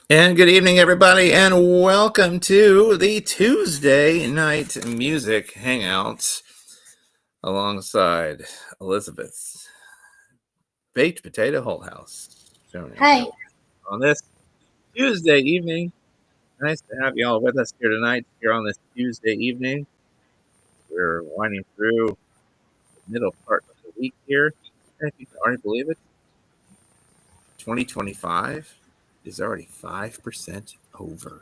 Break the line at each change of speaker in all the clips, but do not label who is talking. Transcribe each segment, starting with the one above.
And good evening, everybody, and welcome to the Tuesday Night Music Hangout alongside Elizabeth's Baked Potato Whole House. Joni
Hi.
here on this Tuesday evening. Nice to have you all with us here tonight. Here on this Tuesday evening, we're winding through the middle part of the week here. And if you can already believe it, 2025 is already 5% over.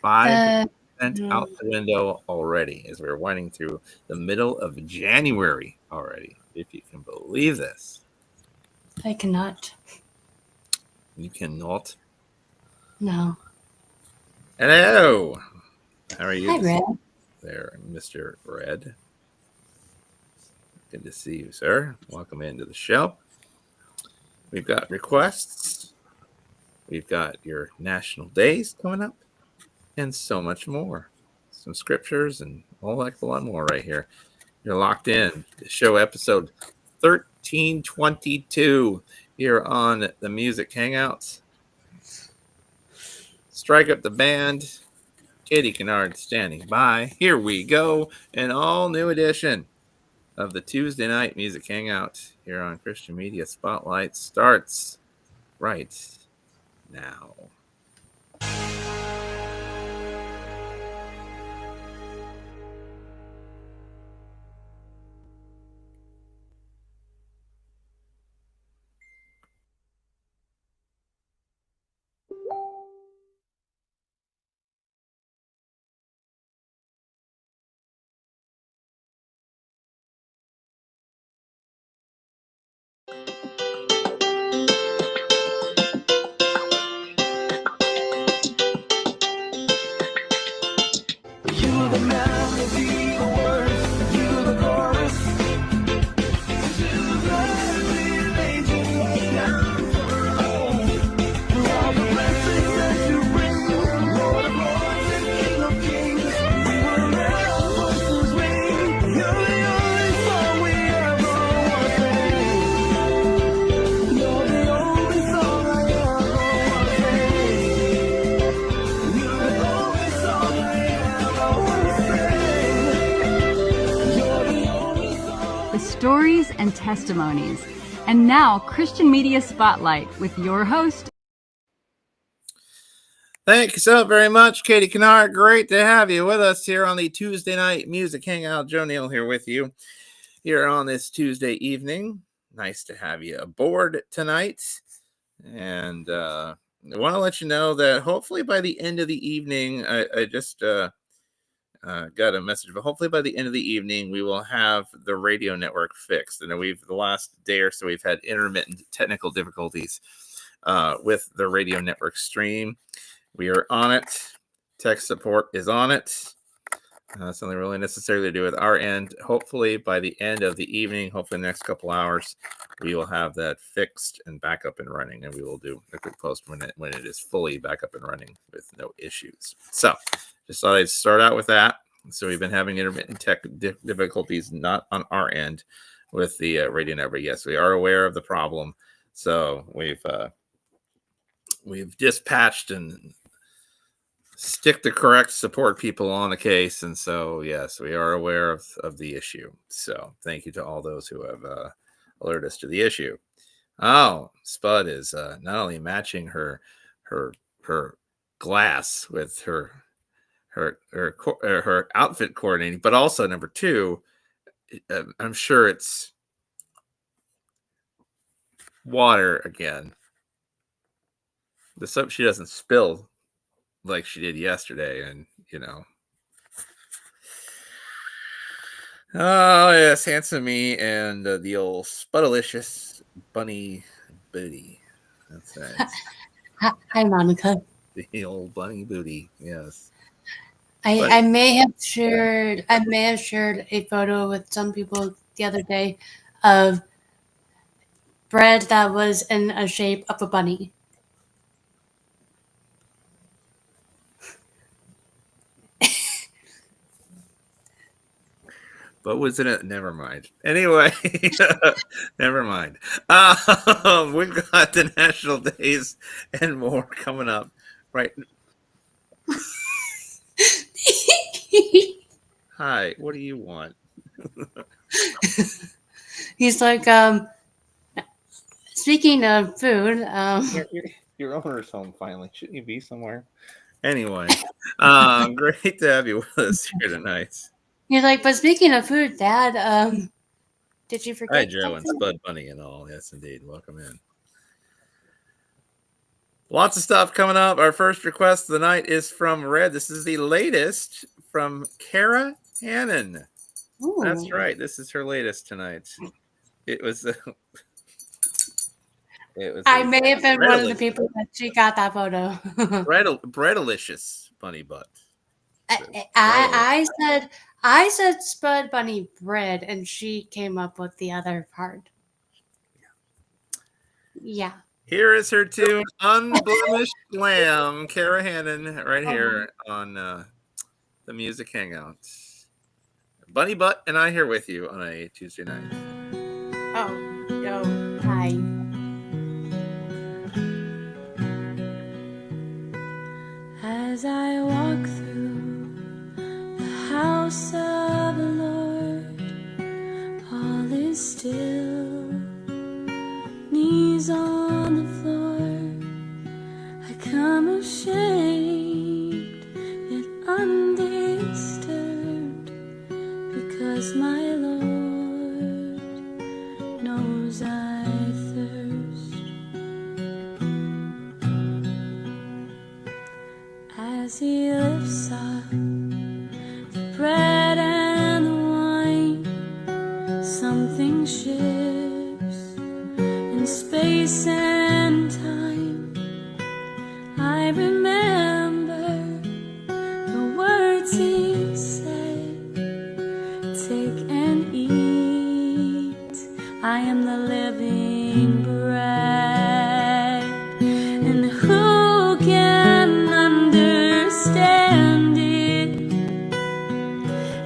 5% out the window already as we're winding through the middle of January already. If you can believe this.
I cannot.
You cannot.
No.
Hello. How are you?
Hi, Red.
There, Mr. Red. Good to see you, sir. Welcome into the show. We've got requests. We've got your national days coming up and so much more. Some scriptures and a whole heck of a lot more right here. You're locked in. Show episode 1322 here on the Music Hangouts. Strike up the band. Katie Kennard standing by. Here we go. An all new edition of the Tuesday Night Music Hangout here on Christian Media Spotlight starts right now.
Stories and testimonies. And now, Christian Media Spotlight with your host.
Thank you so very much, Katie Kennard. Great to have you with us here on the Tuesday Night Music Hangout. Joe Neal here with you here on this Tuesday evening. Nice to have you aboard tonight. And I want to let you know that hopefully by the end of the evening, I just got a message, but hopefully by the end of the evening, we will have the radio network fixed. And the last day or so, we've had intermittent technical difficulties with the radio network stream. We are on it. Tech support is on it. Something really necessary to do with our end. Hopefully by the end of the evening, hopefully the next couple hours, we will have that fixed and back up and running. And we will do a quick post when it is fully back up and running with no issues. So just thought I'd start out with that. So we've been having intermittent tech difficulties, not on our end with the radio network. Yes, we are aware of the problem. So we've dispatched and stick the correct support people on the case. And so, yes, we are aware of the issue. So thank you to all those who have alerted us to the issue. Oh, Spud is not only matching her glass with her outfit coordinating, but also number two, I'm sure it's water again. The soap she doesn't spill like she did yesterday, and oh yes, handsome me and the old Spudalicious bunny booty. That's right.
Hi, Monica.
The old bunny booty. Yes.
I may have shared a photo with some people the other day of bread that was in a shape of a bunny.
But was it? Never mind. Anyway, never mind. We've got the national days and more coming up Right. Hi, what do you want?
He's like, speaking of food,
Your owner's home finally. Shouldn't you be somewhere? Anyway, great to have you with us here tonight.
he's like, but speaking of food, Dad, did you
Hi,
forget
Joe and
something?
Spud Bunny and all. Yes, indeed. Welcome in. Lots of stuff coming up. Our first request of the night is from Red. This is the latest from Kara Hannon.
Ooh.
That's right. This is her latest tonight. It was.
I may have been one of the people that she got that photo.
Breadalicious bunny butt.
I said Spud Bunny bread, and she came up with the other part. Yeah.
Here is her tune, Unblemished Lamb, Kara Hannon, right here on the Music Hangout. Bunny Butt and I here with you on a Tuesday night.
Oh, hi.
As I walk through the house of the Lord, all is still, knees on the floor. I come ashamed, yet undisturbed, because my Lord knows I thirst. As he lifts up the bread and the wine, something shifts in space and time. I remember the words he said, take and eat, I am the living bread. And who can understand it?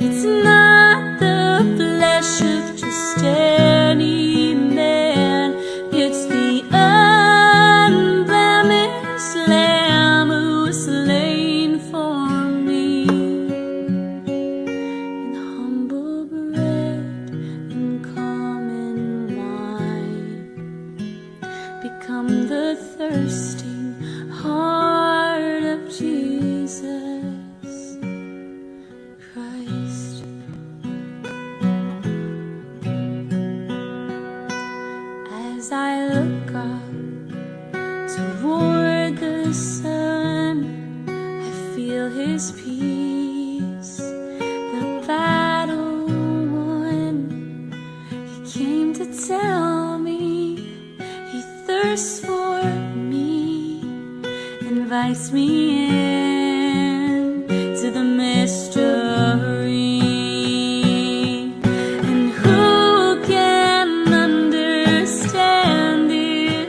It's not the flesh of just any man, it's the unblemished Lamb who was slain for me. In humble bread and common wine, become the thirsting heart of Jesus Christ. As I look up toward the sun, I feel his peace, the battle won. He came to tell me he thirsts for me, invites me in to the mystery. And who can understand it?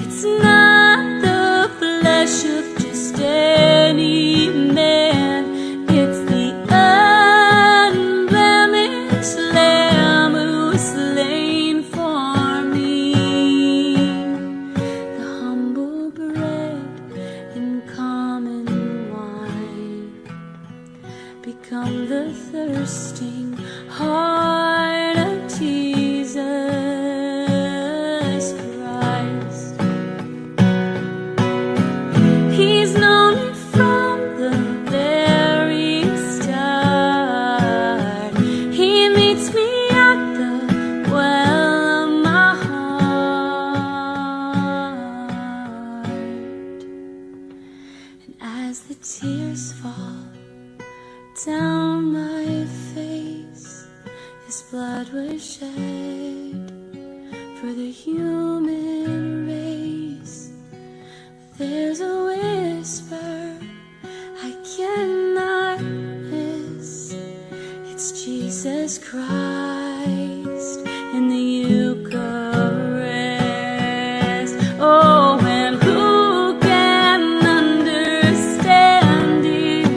It's not the flesh of just any man, it's the unblemished Lamb who was slain for me. The humble bread and common wine become the thirsting heart of Jesus Christ. He's known me from the very start. He meets me at the well of my heart. And as the tears fall down my face, his blood was shed for the human race. There's a whisper I cannot miss, it's Jesus Christ in the Eucharist. Oh, and who can understand it?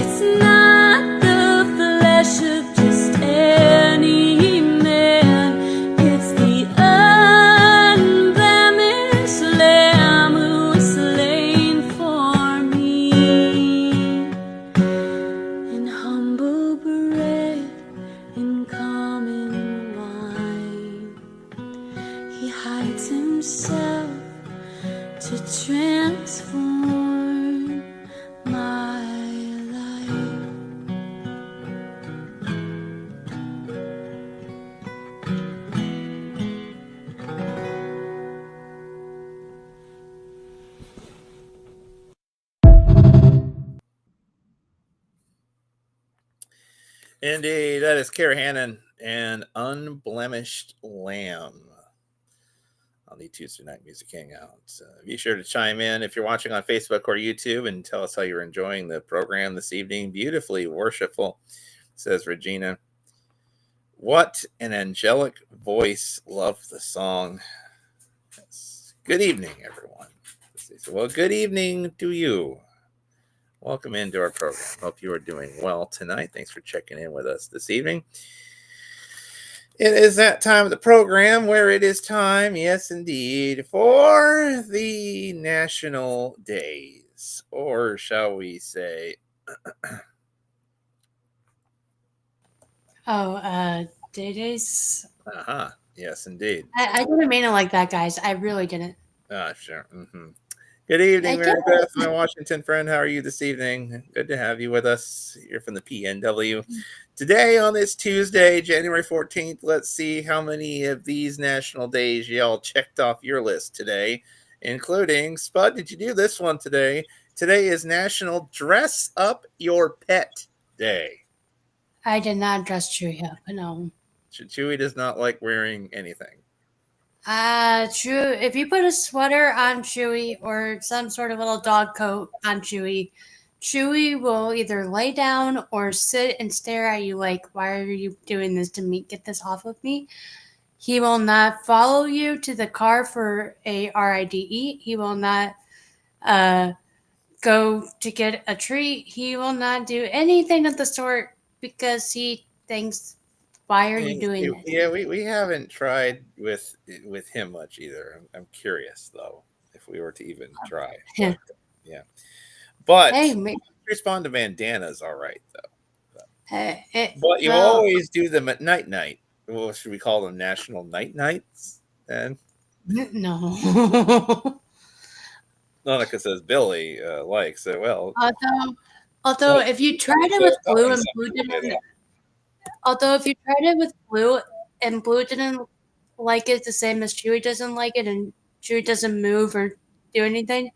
It's not the flesh of just any man, it's the unblemished Lamb
Indeed, that is Kara Hannon and Unblemished Lamb on the Tuesday Night Music Hangout. Be sure to chime in if you're watching on Facebook or YouTube and tell us how you're enjoying the program this evening. Beautifully worshipful, says Regina. What an angelic voice. Love the song. Yes. Good evening, everyone. Well, good evening to you. Welcome into our program. Hope you are doing well tonight. Thanks for checking in with us this evening. It is that time of the program where it is time, yes, indeed, for the national days, or shall we say,
Days.
Yes, indeed.
I didn't mean it like that, guys. I really didn't.
Sure. Good evening,
I
Mary
did.
Beth, my Washington friend. How are you this evening? Good to have you with us here from the PNW. Today, on this Tuesday, January 14th, let's see how many of these national days y'all checked off your list today, including, Spud, did you do this one today? Today is National Dress Up Your Pet Day.
I did not dress Chewy up, no.
Chewy does not like wearing anything.
True. If you put a sweater on Chewy or some sort of little dog coat on Chewy, Chewy will either lay down or sit and stare at you like, why are you doing this to me? Get this off of me. He will not follow you to the car for a RIDE. He will not go to get a treat. He will not do anything of the sort because he thinks, why are you doing this?
Yeah, we haven't tried with him much either. I'm curious though if we were to even try. But, yeah, but
Hey,
respond to bandanas, all right though.
but
But you always do them at night. Well, should we call them National Night Nights then?
No.
Monica says Billy likes it. Well,
although if you tried it with blue and blue didn't, although if you tried it with blue and blue didn't like it the same as Chewy doesn't like it, and Chewy doesn't move or do anything,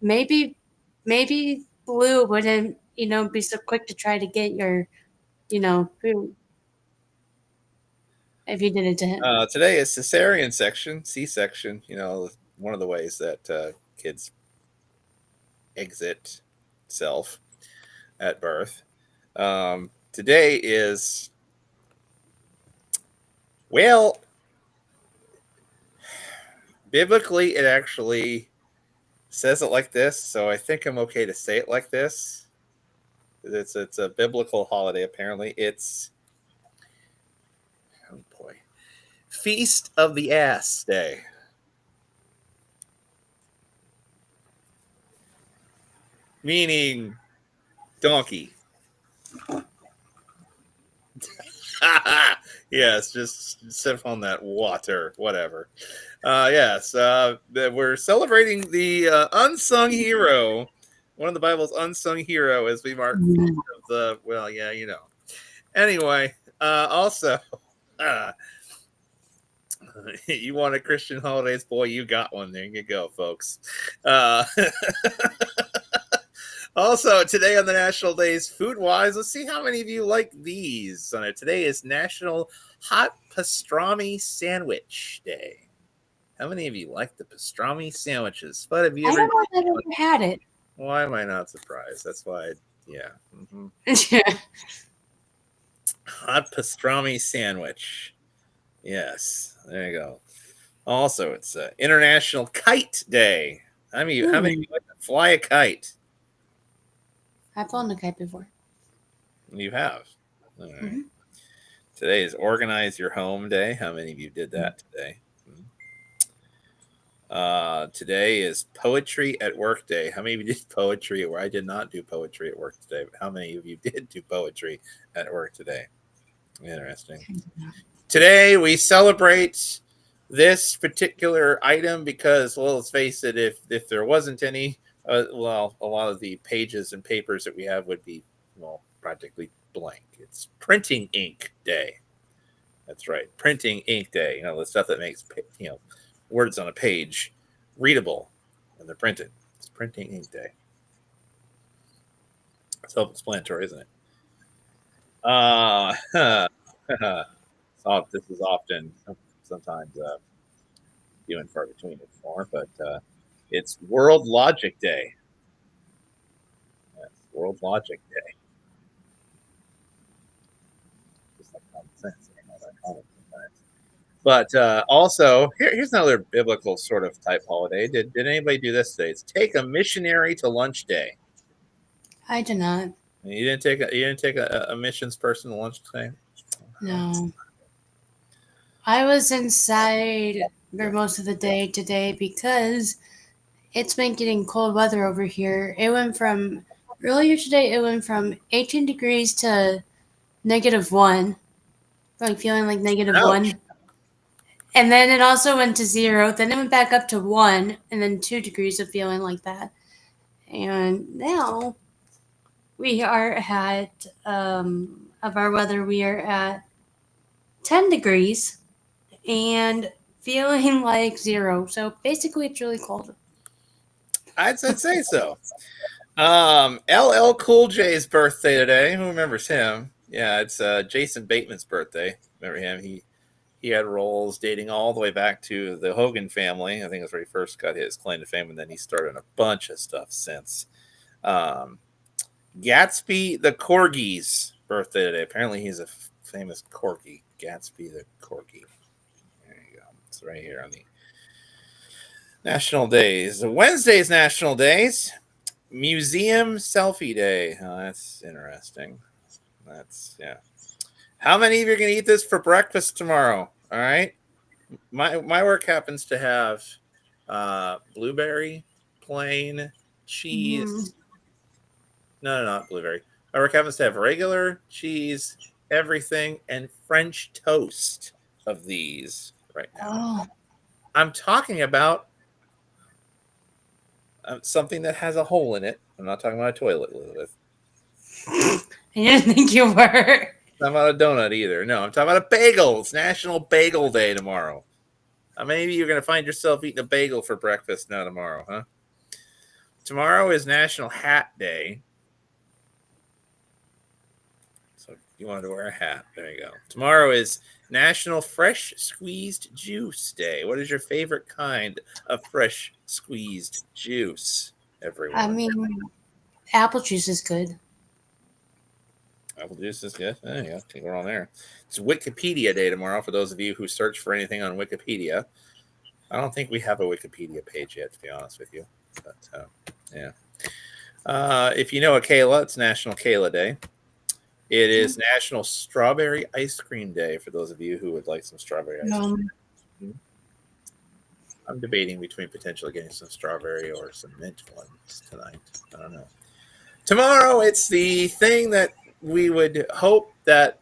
maybe blue wouldn't be so quick to try to get your food if you did it to him.
Today is cesarean section, C-section. One of the ways that kids exit self at birth. Today is, well, biblically it actually says it like this, so I think I'm okay to say it like this. It's a biblical holiday, apparently. It's, oh boy, Feast of the Ass Day. Meaning donkey. Yes, just sip on that water, whatever. Yes, we're celebrating the unsung hero, one of the Bible's unsung hero, as we mark the, well, yeah, Anyway, also, you want a Christian holidays, boy, you got one. There you go, folks. Also, today on the national days, food-wise, let's see how many of you like these. Today is National Hot Pastrami Sandwich Day. How many of you like the pastrami sandwiches? But have you
I don't know if I've ever had it.
Why am I not surprised? That's why, yeah. Hot pastrami sandwich. Yes, there you go. Also, it's International Kite Day. How many of you like to fly a kite?
I've flown a kite before.
You have. All right. Mm-hmm. Today is Organize Your Home Day. How many of you did that today? Today is Poetry at Work Day. How many of you did poetry at work? I did not do poetry at work today, but how many of you did do poetry at work today? Interesting. Today we celebrate this particular item because, well, let's face it, if there wasn't any, well, a lot of the pages and papers that we have would be, well, practically blank. It's Printing Ink Day. That's right, Printing Ink Day. The stuff that makes, words on a page readable when they're printed. It's Printing Ink Day. Self-explanatory, isn't it? This is often sometimes few and far between it more, but it's World Logic Day. Yes, World Logic Day. Just like common sense, not that common sometimes. But also, here's another biblical sort of type holiday. Did anybody do this today? It's Take a Missionary to Lunch Day.
I did not.
You didn't take a missions person to lunch today?
No. I was inside for most of the day today because it's been getting cold weather over here. Earlier today, it went from 18 degrees to -1, like feeling like -1.
Ouch.
And then it also went to 0. Then it went back up to 1, and then 2 degrees of feeling like that. And now we are at, of our weather, we are at 10 degrees and feeling like 0. So basically, it's really cold.
I'd say so. LL Cool J's birthday today. Who remembers him? Yeah, it's Jason Bateman's birthday. Remember him? He had roles dating all the way back to the Hogan family. I think that's where he first got his claim to fame, and then he started a bunch of stuff since. Gatsby the Corgi's birthday today. Apparently, he's a famous corgi. Gatsby the Corgi. There you go. It's right here on the national days. Wednesday's national days. Museum Selfie Day. Oh, that's interesting. Yeah. How many of you are going to eat this for breakfast tomorrow? All right. My work happens to have blueberry, plain, cheese. No, not blueberry. My work happens to have regular, cheese, everything, and French toast of these right now.
Oh.
I'm talking about something that has a hole in it. I'm not talking about a toilet, Elizabeth.
I didn't think you were.
I'm not a donut either. No, I'm talking about a bagel. It's National Bagel Day tomorrow. How many of you are going to find yourself eating a bagel for breakfast now tomorrow, huh? Tomorrow is National Hat Day. So if you wanted to wear a hat, there you go. Tomorrow is National Fresh Squeezed Juice Day. What is your favorite kind of fresh squeezed juice, everyone?
I mean, apple juice is good.
Apple juice is good. There you go. Think we're on there. It's Wikipedia Day tomorrow for those of you who search for anything on Wikipedia. I don't think we have a Wikipedia page yet, to be honest with you. But, yeah. If you know a Kayla, it's National Kayla Day. It is National Strawberry Ice Cream Day for those of you who would like some strawberry ice cream. I'm debating between potentially getting some strawberry or some mint ones tonight. I don't know. Tomorrow, it's the thing that we would hope that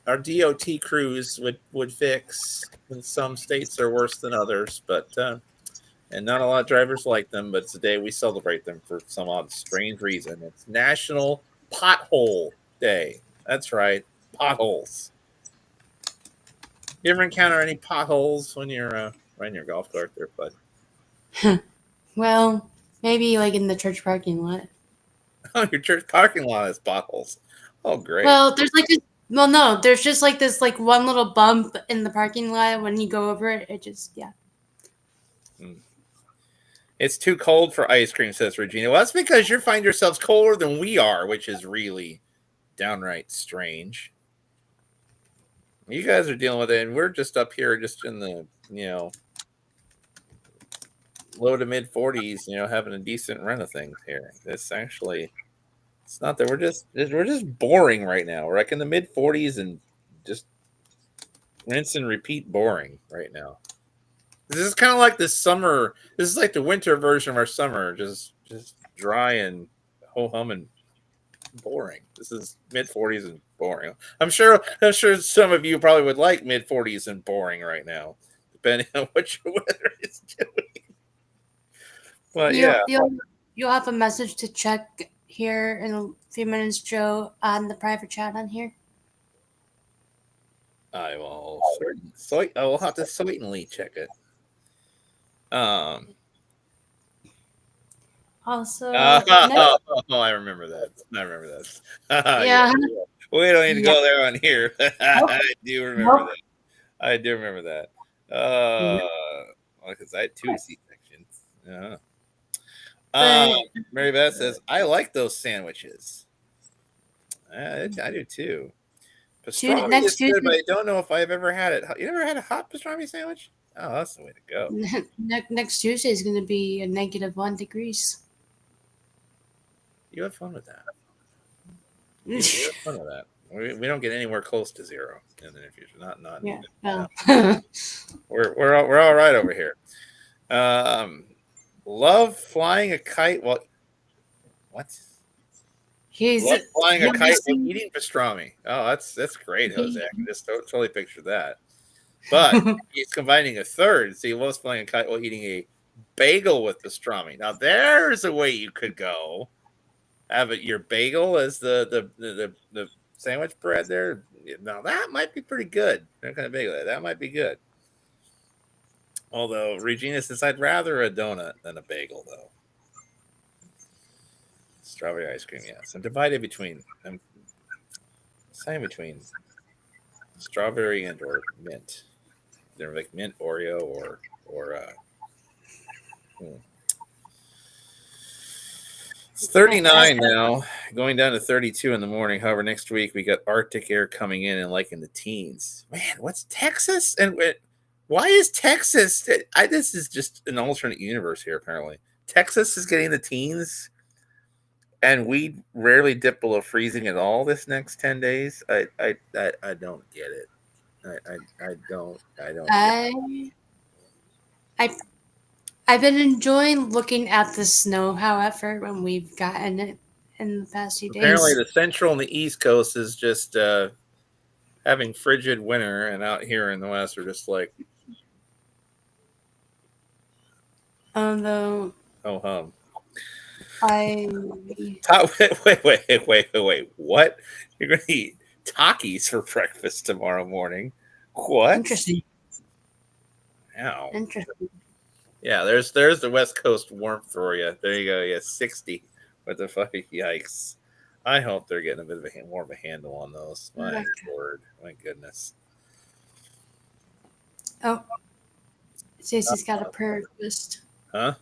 our DOT crews would fix. And some states are worse than others, but and not a lot of drivers like them. But it's a day we celebrate them for some odd, strange reason. It's National Pothole Day. That's right, potholes. You ever encounter any potholes when you're riding your golf cart there, bud?
Well, maybe like in the church parking lot.
Oh, your church parking lot has potholes. Oh, great.
Well, there's like this. Well, no, there's just like this like one little bump in the parking lot. When you go over it, it just
It's too cold for ice cream, says Regina. Well, that's because you find yourselves colder than we are, which is really downright strange. You guys are dealing with it, and we're just up here, just in the low to mid 40s, having a decent run of things here. This actually, it's not that we're just boring right now. We're like in the mid 40s and just rinse and repeat boring right now. This is kind of like the summer. This is like the winter version of our summer, just dry and ho hum and boring. This is mid 40s and boring. I'm sure some of you probably would like mid 40s and boring right now, depending on what your weather is doing. But
you'll have a message to check here in a few minutes, Joe, on the private chat on here.
I will have to certainly check it.
Also,
I remember that. I remember that.
yeah.
We don't need to
Yeah.
go there on here. I do remember
Nope.
that. I do remember that. Because I had 2 C-sections.
But
Mary Beth says, I like those sandwiches. I do too. Pastrami
next
is good, but
Tuesday,
I don't know if I've ever had it. You ever had a hot pastrami sandwich? Oh, that's the way to go.
next Tuesday is going to be a -1 degrees.
You have fun with that. You have fun with that. We don't get anywhere close to 0 in the near future. Not
Yeah.
even.
Well,
We're all right over here. Love flying a kite while what? Love flying a kite while eating pastrami. Oh, that's great, Jose. I can just totally picture that. But he's combining a third. So he loves flying a kite while eating a bagel with pastrami. Now there's a way you could go. Have it your bagel as the sandwich bread there. Now that might be pretty good. That kind of bagel. That might be good. Although Regina says I'd rather a donut than a bagel, though. Strawberry ice cream, yes. I'm divided between. I'm saying between strawberry and or mint. They're like mint Oreo or It's 39 now, going down to 32 in the morning. However, next week we got Arctic air coming in and like in the teens. Man, what's Texas? And why is Texas? This is just an alternate universe here. Apparently, Texas is getting the teens, and we rarely dip below freezing at all this next 10 days. I don't get it. I don't.
I've been enjoying looking at the snow, however, when we've gotten it in the past few days.
Apparently, the central and the east coast is just having frigid winter, and out here in the west, we're just like,
although
oh hum.
I
Wait! What? You're gonna eat Takis for breakfast tomorrow morning? What?
Interesting.
Wow.
Interesting.
Yeah, there's the West Coast warmth for you. There you go. Yeah, 60. What the fuck? Yikes! I hope they're getting a bit of more of a handle on those. My word, my goodness.
Oh, Stacy's got a prayer request.
Huh?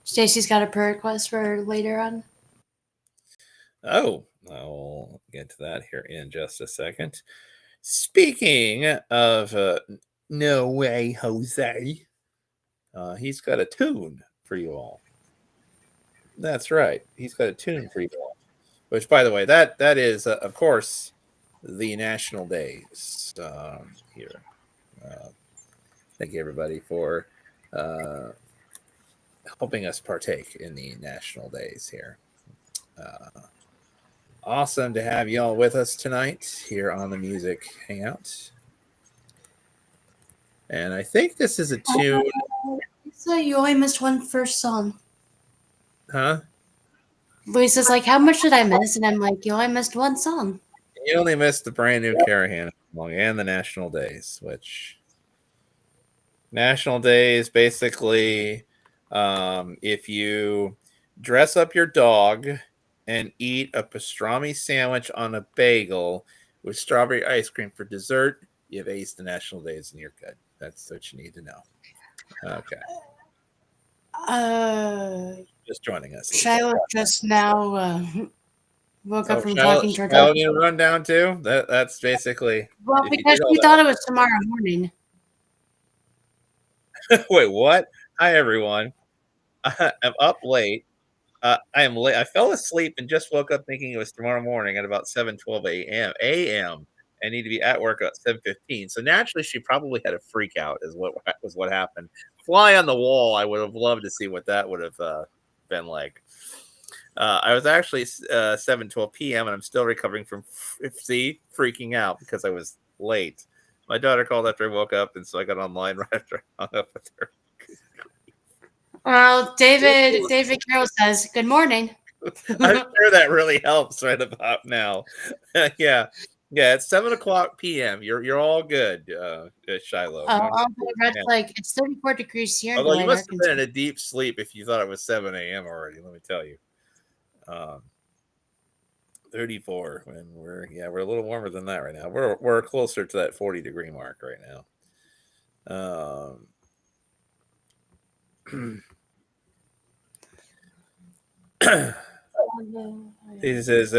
Stacy's got a prayer request for later on.
Oh, I'll get to that here in just a second. Speaking of no way, Jose. He's got a tune for you all. That's right. He's got a tune for you all. Which, by the way, that is, of course, the national days here. Thank you, everybody, for helping us partake in the national days here. Awesome to have y'all with us tonight here on the Music Hangout. And I think this is a tune.
So you only missed one first song.
Huh?
Lisa's like, how much did I miss? And I'm like, you only missed one song.
You only missed the brand new Carahan song and the National Days, which National Days basically, if you dress up your dog and eat a pastrami sandwich on a bagel with strawberry ice cream for dessert, you've aced the National Days and you're good. That's what you need to know. Okay. Just joining us.
Shiloh just now woke up from
Shiloh,
talking to her
Shiloh
dog.
need a rundown too? That's basically.
Well, because she thought it was tomorrow morning.
Wait, what? Hi, everyone. I'm up late. I am late. I fell asleep and just woke up thinking it was tomorrow morning at about 7:12 a.m. I need to be at work at 7:15. So naturally, she probably had a freak out. Is what happened. Fly on the wall. I would have loved to see what that would have been like. I was actually 7:12 p.m. and I'm still recovering from freaking out because I was late. My daughter called after I woke up, and so I got online right after I hung up with her.
Well, David Carroll says, good morning.
I'm sure that really helps right about now. Yeah. Yeah, it's 7:00 p.m. You're all good, Shiloh.
That's like it's 34 degrees here in
Although you
Delayed,
must have been in
Arkansas.
a deep sleep if you thought it was 7 a.m. already. Let me tell you. 34 when we're a little warmer than that right now. We're closer to that 40-degree mark right now. He says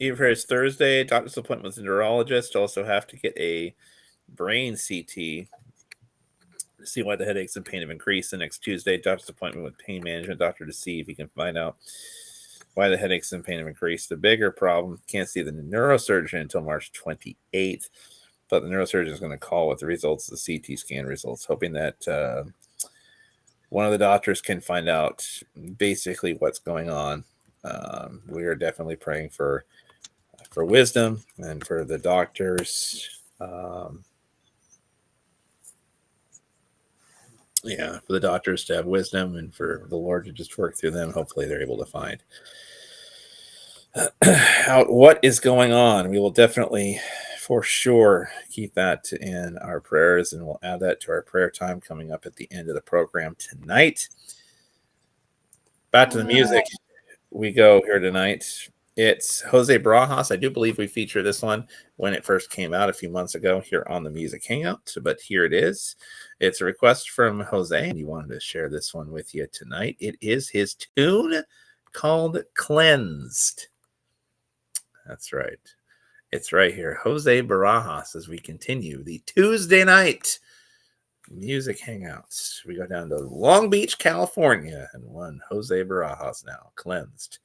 even for his Thursday doctor's appointment with a neurologist, also have to get a brain CT to see why the headaches and pain have increased. The next Tuesday, doctor's appointment with pain management doctor to see if he can find out why the headaches and pain have increased. The bigger problem, can't see the neurosurgeon until March 28th, but the neurosurgeon is going to call with the results of the CT scan results, hoping that one of the doctors can find out basically what's going on. We are definitely praying for wisdom and for the doctors. For the doctors to have wisdom and for the Lord to just work through them. Hopefully they're able to find out what is going on. We will definitely, for sure, keep that in our prayers, and we'll add that to our prayer time coming up at the end of the program tonight. Back to the music we go here tonight. It's Jose Barajas. I do believe we featured this one when it first came out a few months ago here on the Music Hangout, but here it is. It's a request from Jose, and he wanted to share this one with you tonight. It is his tune called Cleansed. That's right. It's right here. Jose Barajas as we continue the Tuesday night Music Hangouts. We go down to Long Beach, California, and one Jose Barajas now, Cleansed.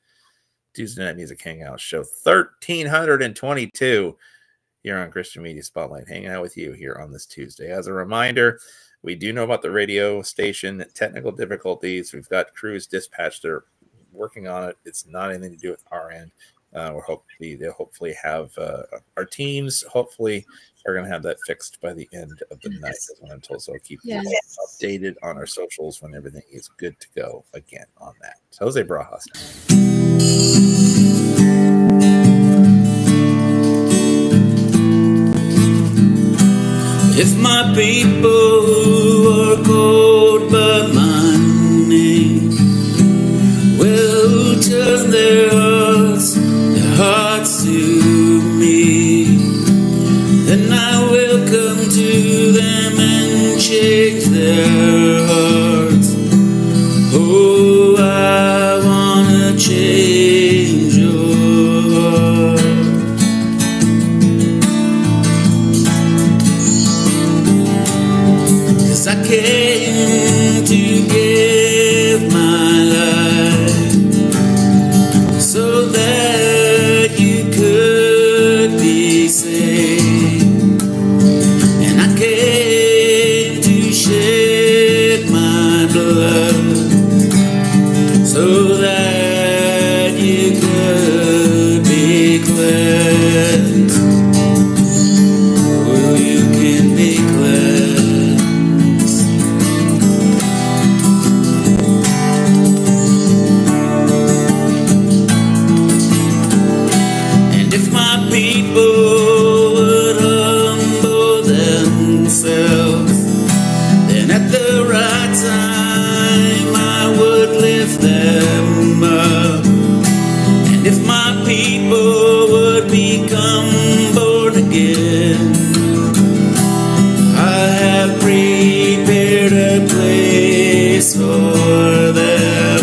Tuesday Night Music Hangout, show 1322 here on Christian Media Spotlight, hanging out with you here on this Tuesday. As a reminder, we do know about the radio station technical difficulties. We've got crews dispatched. They're working on it. It's not anything to do with our end. They'll hopefully have our teams hopefully are going to have that fixed by the end of the night. That's what I'm told. So I'll keep you updated on our socials when everything is good to go again on that. So Jose Barajas.
If my people who are called by my name will turn their hearts to me, then I will come to them and change their hearts. Oh, I wanna change your heart. 'Cause I came to give my life so that you could be saved, and I came to shed my blood so that you could be cleansed. Well, you can be cleansed. And if my people would humble themselves, then at the right time I would lift them up. And if my people would become born again, I have prepared a place for them.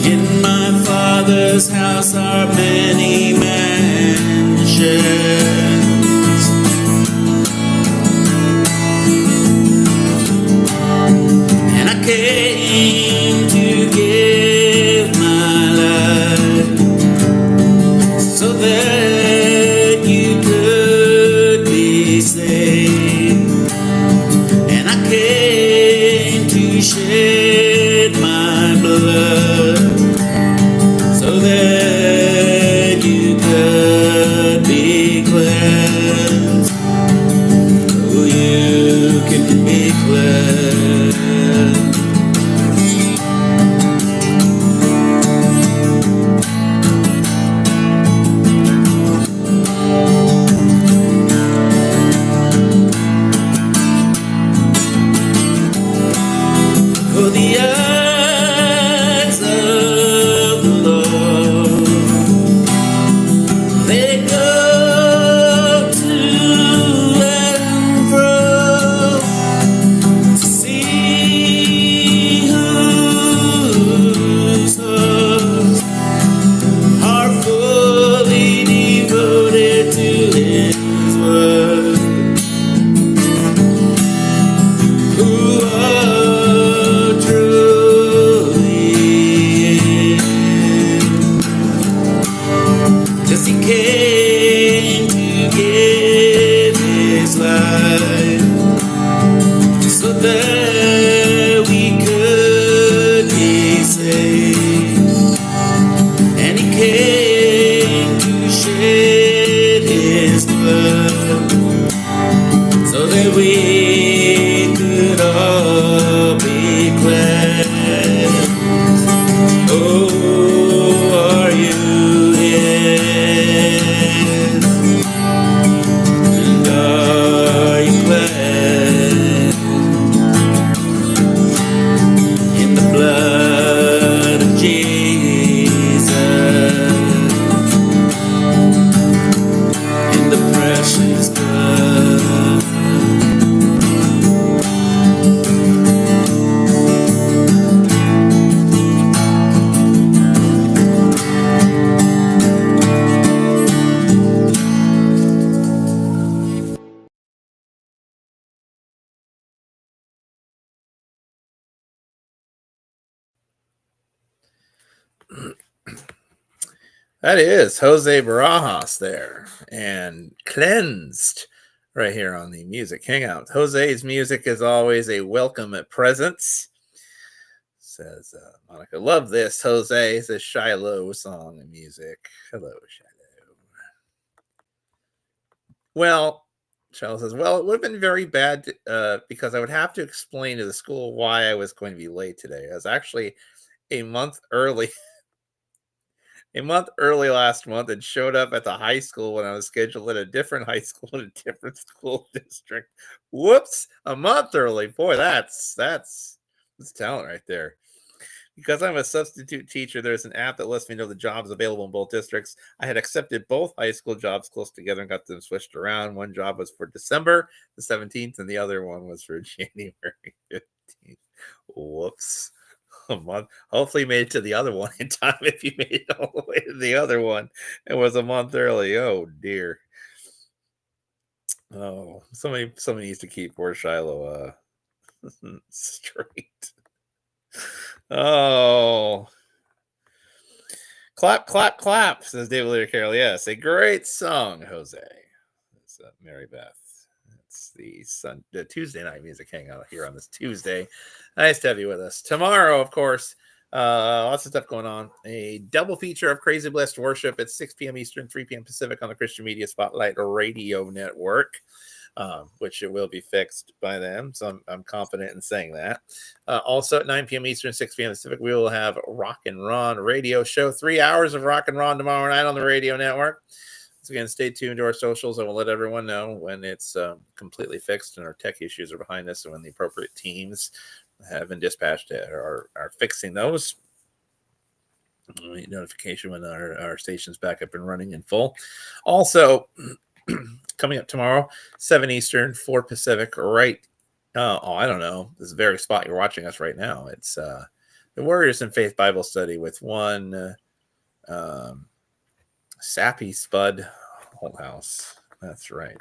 In my Father's house are many mansions, and I came to give my life so that you could be saved, and I came to shed my blood so that you could be cleansed.
That is Jose Barajas there, and Cleansed right here on the Music Hangout. Jose's music is always a welcome presence. Says Monica, love this, Jose. It's a Shiloh song and music. Hello, Shiloh. Well, Shiloh says, well, it would have been very bad because I would have to explain to the school why I was going to be late today. I was actually a month early last month and showed up at the high school when I was scheduled at a different high school in a different school district. Whoops, a month early. Boy, that's talent right there. Because I'm a substitute teacher, there's an app that lets me know the jobs available in both districts. I had accepted both high school jobs close together and got them switched around. One job was for December the 17th, and the other one was for January 15th. Whoops. A month. Hopefully you made it to the other one in time. If you made it all the way to the other one, it was a month early. Oh dear. Oh, somebody needs to keep poor Shiloh straight. Oh, clap, clap, clap, says David Lear Carroll. Yes, a great song, Jose. It's Mary Beth. It's the Tuesday night music hangout here on this Tuesday. Nice to have you with us. Tomorrow, of course, lots of stuff going on. A double feature of Crazy Blessed Worship at 6 p.m. Eastern, 3 p.m. Pacific on the Christian Media Spotlight Radio Network. Which it will be fixed by them. So I'm confident in saying that. Also at 9 p.m. Eastern, 6 p.m. Pacific, we will have Rock and Ron radio show. 3 hours of Rock and Ron tomorrow night on the radio network. So again, stay tuned to our socials. I will let everyone know when it's completely fixed and our tech issues are behind us and when the appropriate teams have been dispatched are fixing those. Notification when our station's back up and running in full. Also, coming up tomorrow, 7 Eastern, 4 Pacific, right? I don't know. This is the very spot you're watching us right now. It's the Warriors in Faith Bible Study with one Sappy Spud Holthouse. That's right.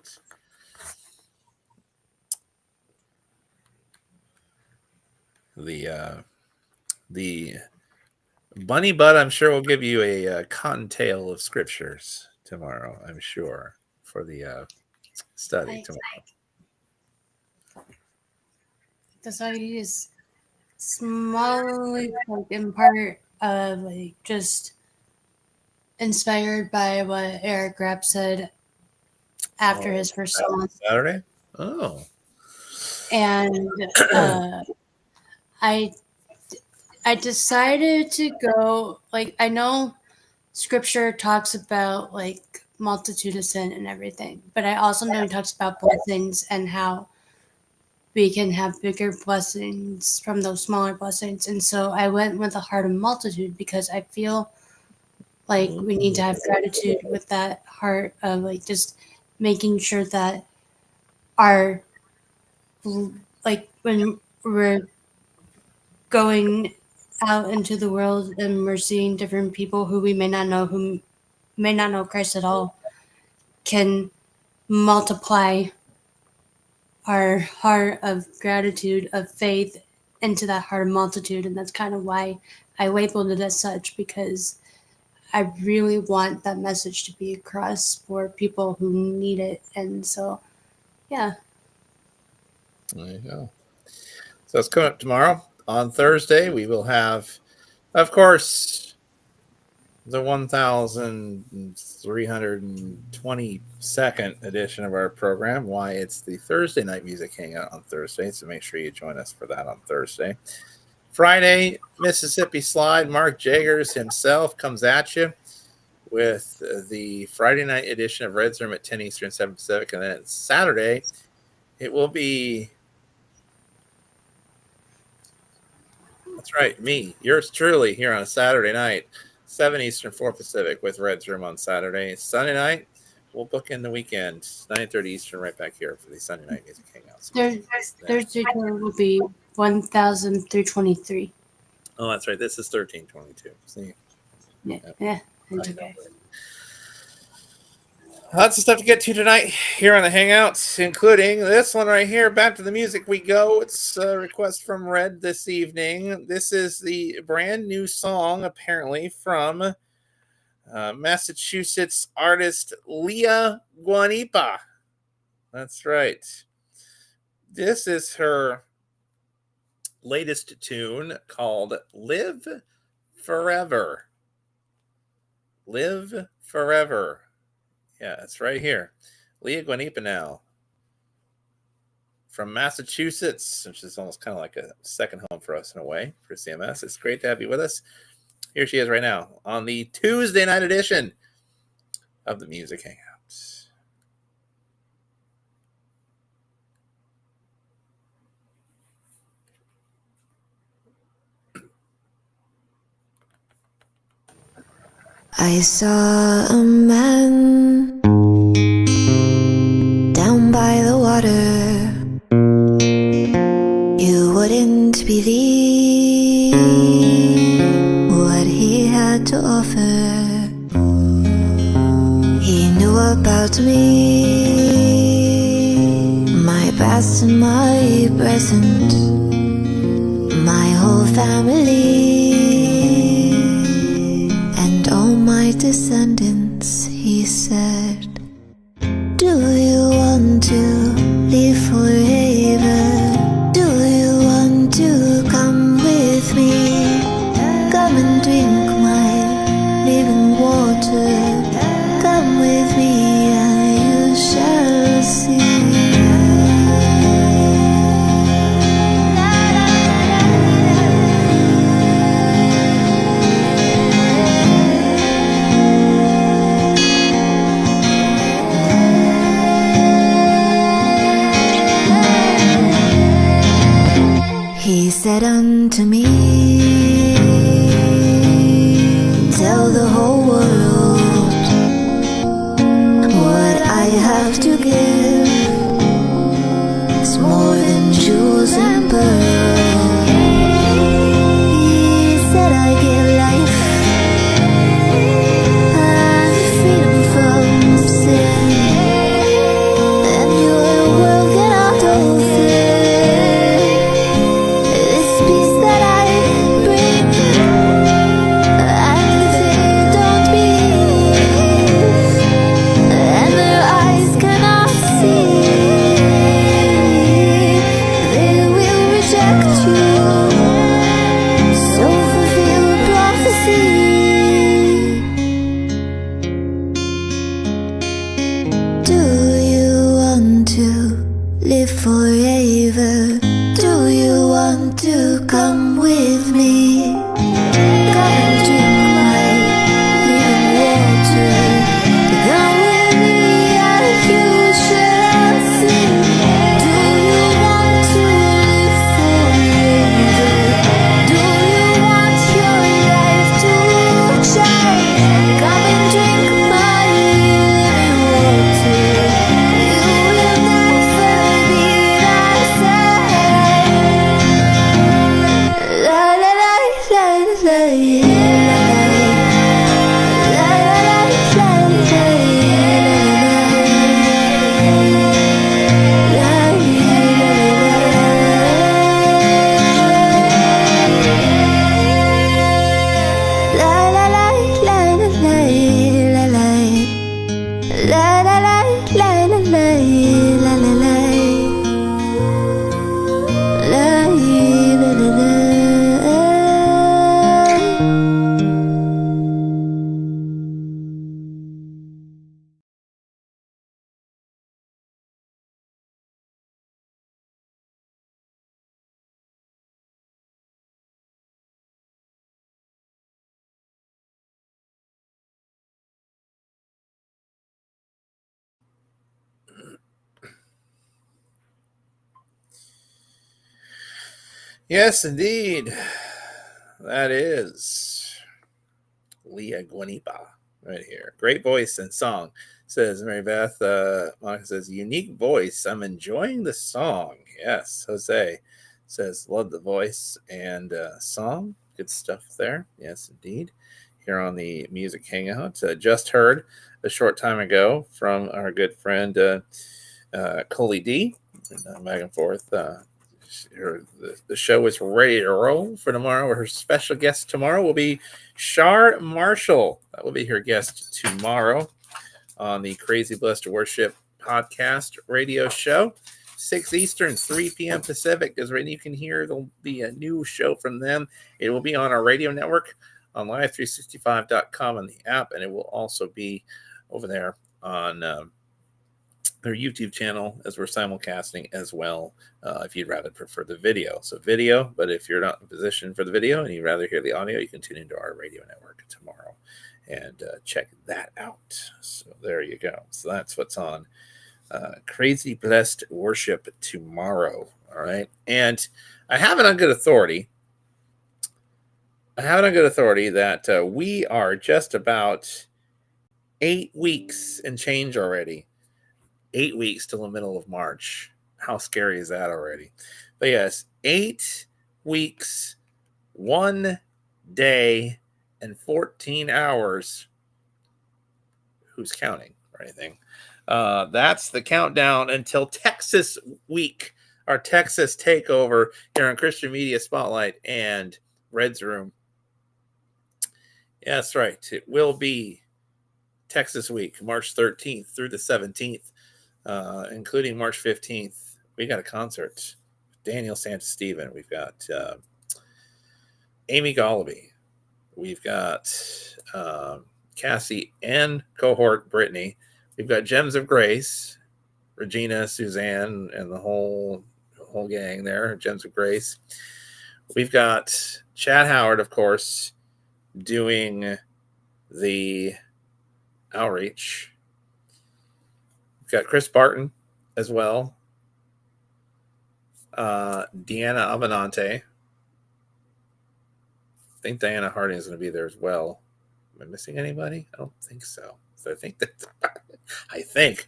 The Bunny Bud, I'm sure, will give you a cottontail of scriptures tomorrow, I'm sure, for the study tomorrow.
The study is smallly in part of just inspired by what Eric Grapp said after his first song.
Saturday? Oh.
And I decided to go, I know scripture talks about multitude of sin and everything, but I also know it talks about blessings and how we can have bigger blessings from those smaller blessings. And so I went with a heart of multitude because I feel like we need to have gratitude with that heart of just making sure that our, when we're going out into the world and we're seeing different people who may not know Christ at all, can multiply our heart of gratitude, of faith, into that heart of multitude. And that's kind of why I labeled it as such, because I really want that message to be across for people who need it. And so, yeah.
There you go. So it's coming up tomorrow. On Thursday, we will have, of course, the 1322nd edition of our program. Why it's the Thursday night music hangout on Thursday. So make sure you join us for that on Thursday. Friday, Mississippi Slide. Mark Jagers himself comes at you with the Friday night edition of Red's Room at 10 Eastern, 7 Pacific. And then Saturday, it will be, that's right, me, yours truly, here on a Saturday night, 7 Eastern, 4 Pacific, with Red's Room on Saturday. Sunday night, we'll book in the weekend, 9:30 Eastern, right back here for the Sunday night music hangouts.
Thursday will be 1,323.
Oh, that's right. This is 1322. See?
Yeah, it's okay.
Lots of stuff to get to tonight here on the Hangouts, including this one right here. Back to the music we go. It's a request from Red this evening. This is the brand new song, apparently, from Massachusetts artist Leah Guanipa. That's right. This is her latest tune called Live Forever. Live Forever. Yeah, it's right here. Leah Guanipa now. From Massachusetts, which is almost kind of like a second home for us in a way for CMS. It's great to have you with us. Here she is right now on the Tuesday night edition of the Music Hangout.
I saw a man down by the water. You wouldn't believe what he had to offer. He knew about me, my past and my present, my whole family, and all my descendants. He said, do you want to live forever? Do you want to come with me? Come and drink my living water. Come with me and you shall see. He said unto me, tell the whole world what I have to give. It's more than jewels and pearls. He said I give life and freedom from sin, and your world get out of fear. This peace that I bring, and if they don't believe, and their eyes cannot see, they will reject you. So fulfill prophecy. Do you want to live forever? Do you want to come with me? Come and drink my living water. Come with me and you shall see. Do you want to live forever? Do you want your life to shine? Come and drink my living water. You will never be the same. La la la la la la la la
Yes, indeed. That is Leah Guanipa right here. Great voice and song, says Mary Beth. Monica says, unique voice. I'm enjoying the song. Yes, Jose says, love the voice and song. Good stuff there. Yes, indeed. Here on the Music Hangout. Just heard a short time ago from our good friend Coley D. Back and forth. The show is ready to roll for tomorrow. Her special guest tomorrow will be Shar Marshall. That will be her guest tomorrow on the Crazy Blessed Worship podcast radio show. 6 Eastern, 3 p.m. Pacific is when you can hear. There'll be a new show from them. It will be on our radio network on live365.com on the app, and it will also be over there on their YouTube channel as we're simulcasting as well, if you'd rather prefer the video. So video, but if you're not in position for the video and you'd rather hear the audio, you can tune into our radio network tomorrow and check that out. So there you go. So that's what's on Crazy Blessed Worship tomorrow. All right. And I have it on good authority. That we are just about 8 weeks and change already. 8 weeks till the middle of March. How scary is that already? But yes, 8 weeks, 1 day, and 14 hours. Who's counting or anything? That's the countdown until Texas week, our Texas takeover here on Christian Media Spotlight and Red's Room. Yeah, that's right. It will be Texas week, March 13th through the 17th, including March 15th. We got a concert. Daniel Santos-Stephen. We've got Amy Gollaby. We've got Cassie and cohort Brittany. We've got Gems of Grace, Regina, Suzanne, and the whole gang there. Gems of Grace. We've got Chad Howard, of course, doing the outreach. We've got Chris Barton as well. Deanna Avenante. I think Diana Harding is going to be there as well. Am I missing anybody? I don't think so. So I think that's about it. I think.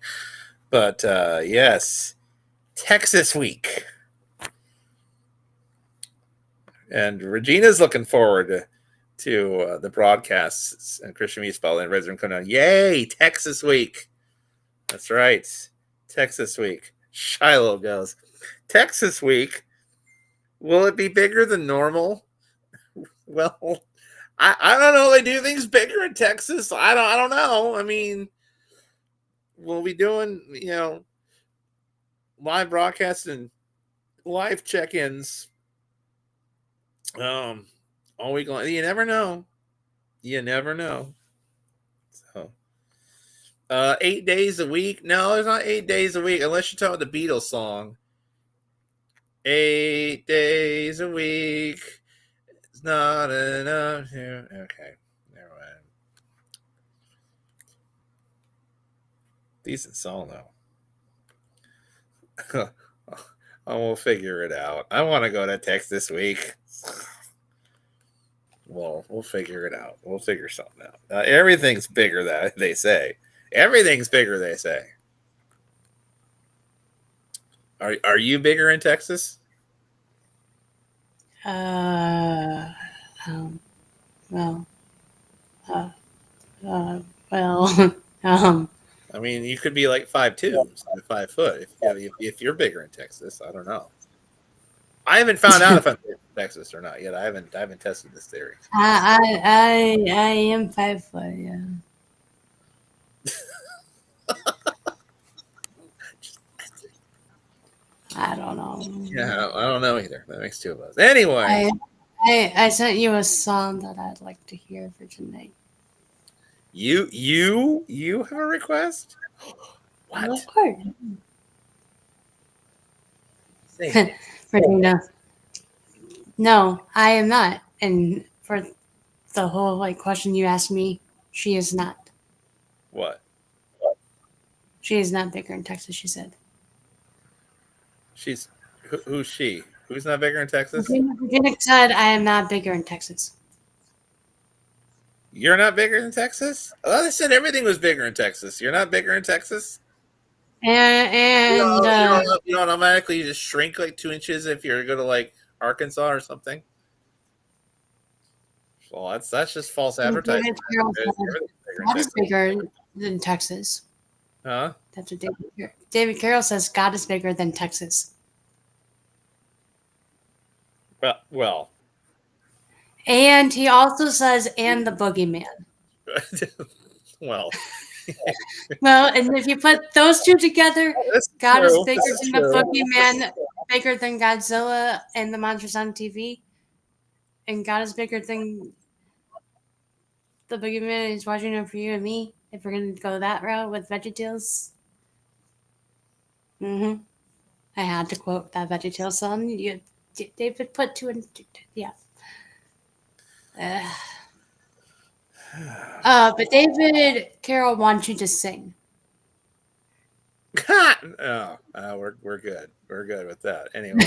But yes, Texas week. And Regina's looking forward to the broadcasts and Christian Media Spotlight and Resident coming on. Yay, Texas week. That's right. Texas week. Shiloh goes. Texas week. Will it be bigger than normal? Well, I don't know. They do things bigger in Texas. I don't know. I mean, we'll be doing, live broadcasts and live check-ins all week long. You never know. So 8 days a week. No, there's not 8 days a week unless you're talking about the Beatles song. 8 days a week. It's not enough. Okay, never mind. Decent song though. We'll figure it out. I want to go to Texas this week. Well, we'll figure it out. We'll figure something out. Everything's bigger, that they say. Everything's bigger, they say. Are you bigger in Texas? I mean, you could be like 5'2", 5 foot if you're bigger in Texas. I don't know. I haven't found out if I'm bigger in Texas or not yet. I haven't tested this theory.
I am 5 foot. Yeah. I don't know.
Yeah, I don't know either. That makes two of us. Anyway,
I sent you a song that I'd like to hear for tonight.
You have a request? What?
Of course.
Say
Regina. No, I am not. And for the whole question you asked me, she is not.
what?
She is not bigger in Texas, she said.
She's who's she? Who's not bigger in Texas?
Regina said, I am not bigger in Texas.
You're not bigger in Texas? Oh, they said everything was bigger in Texas. You're not bigger in Texas?
And
you don't automatically just shrink like 2 inches if you're going to like Arkansas or something? Well, that's just false advertising.
God is bigger than Texas.
Huh?
That's what David Carroll says. God is bigger than Texas.
Well,
And he also says, and the boogeyman.
well.
Well, and if you put those two together,
This
God is
true.
bigger
This
than
is
the
true.
boogeyman, bigger than Godzilla and the monsters on TV. And God is bigger than the boogeyman is watching over you and me. If we're going to go that route with VeggieTales. Mm-hmm. I had to quote that VeggieTales song. David put two and two. Yeah. But David Carroll wants you to sing.
Oh, we're good. We're good with that. Anyway,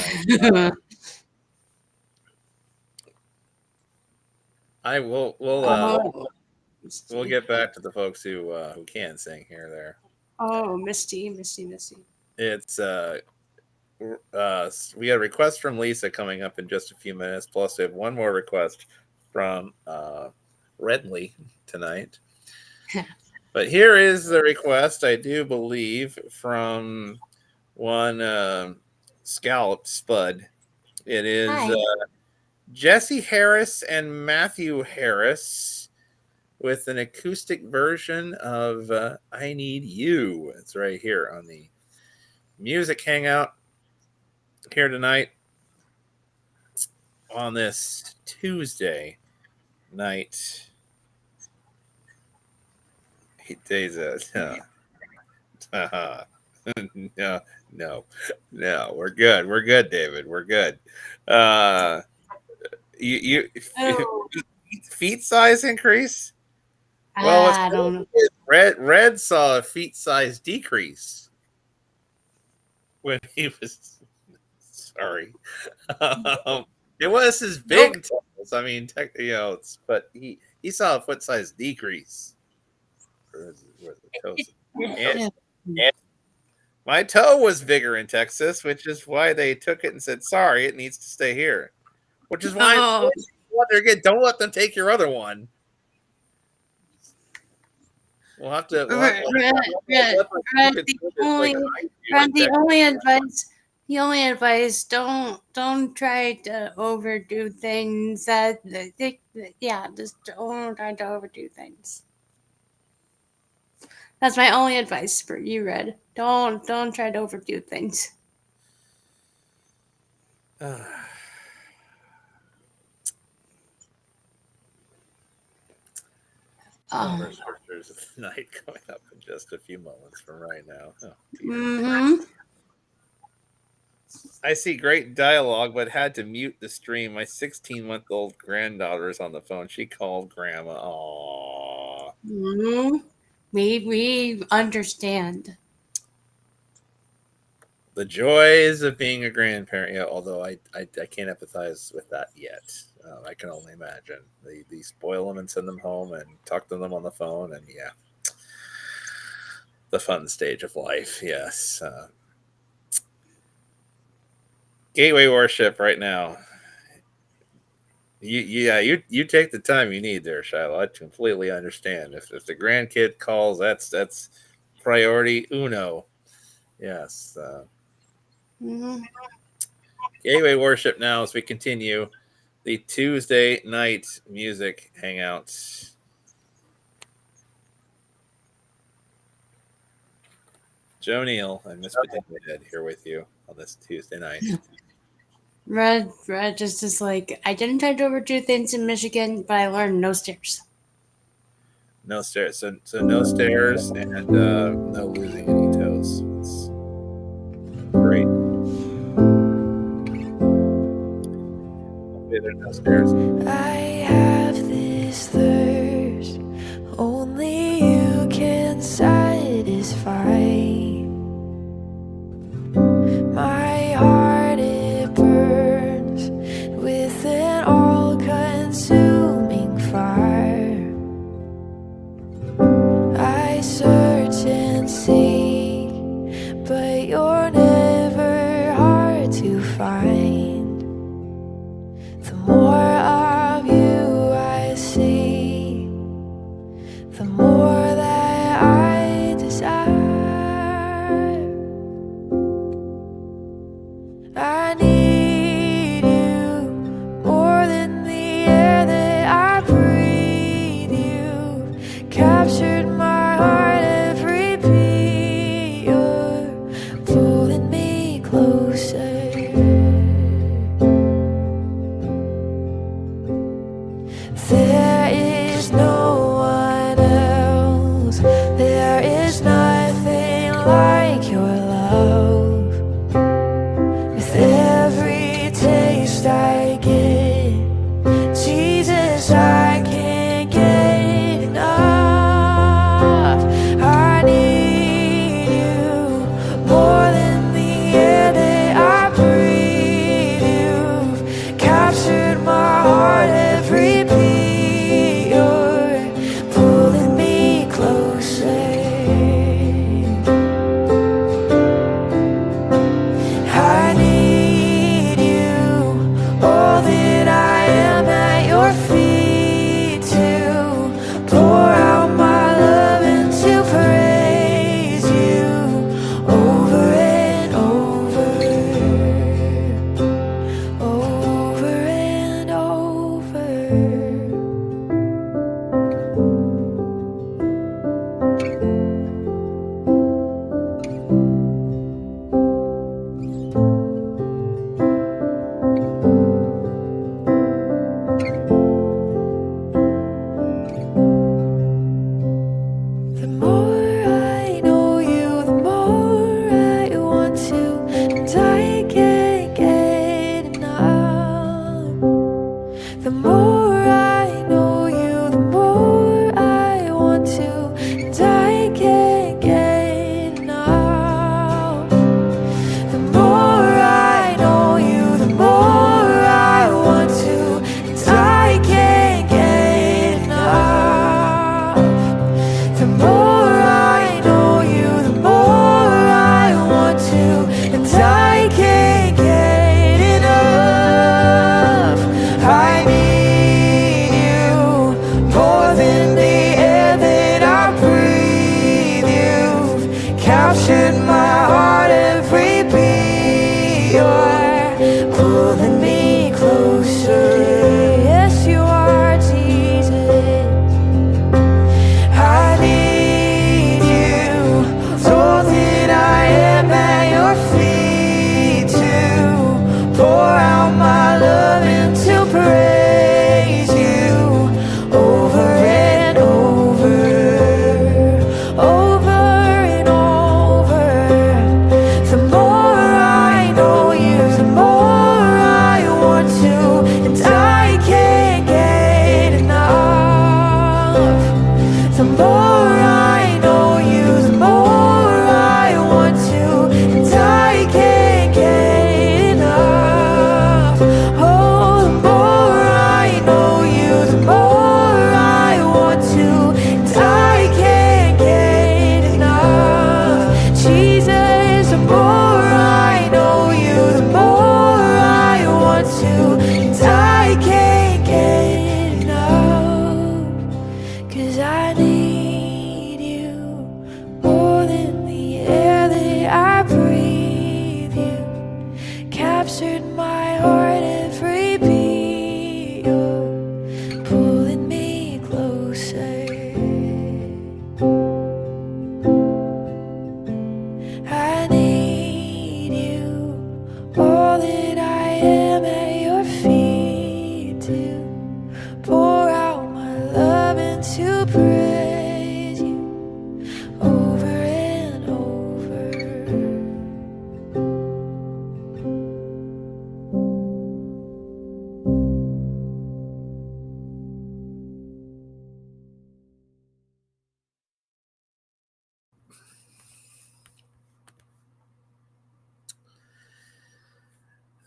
we'll get back to the folks who can sing here or there.
Oh, Misty.
It's we got a request from Lisa coming up in just a few minutes. Plus, we have one more request from Redley tonight. But here is the request, I do believe, from one Scout Spud. It is Jesse Harris and Matthew Harris with an acoustic version of I Need You. It's right here on the Music Hangout here tonight on this Tuesday night. Days no, we're good, David, we're good. You feet size increase. Well,
I don't know.
Red saw a feet size decrease when he was sorry. It was his big toes. I mean, but he saw a foot size decrease. Where the toes? And my toe was bigger in Texas, which is why they took it and said, "Sorry, it needs to stay here." Which is why don't let them take your other one. We'll have to.
The only advice: don't try to overdo things. Just don't try to overdo things. That's my only advice for you, Red. Don't try to overdo things.
First Sisters of the Night coming up in just a few moments from right now. I see great dialogue, but had to mute the stream. My 16-month-old granddaughter is on the phone. She called Grandma. Aww.
We understand.
The joys of being a grandparent. Yeah, although I can't empathize with that yet. I can only imagine. They spoil them and send them home and talk to them on the phone, and yeah, the fun stage of life. Yes. Gateway worship right now. You take the time you need there, Shiloh. I completely understand. If the grandkid calls, that's priority uno. Yes. Gateway worship now as we continue the Tuesday night music hangout. Joe Neal and Miss Potato Head here with you on this Tuesday night.
Red just is like, I didn't try to overdo things in Michigan, but I learned no stairs.
No stairs. So no stairs and no losing any toes. It's great. Hopefully there's no stairs.
I have this thirst, only you can satisfy. My heart, it burns with an all-consuming fire. I search and seek, but you're never hard to find. The more of you I see, the more that I desire. I need you,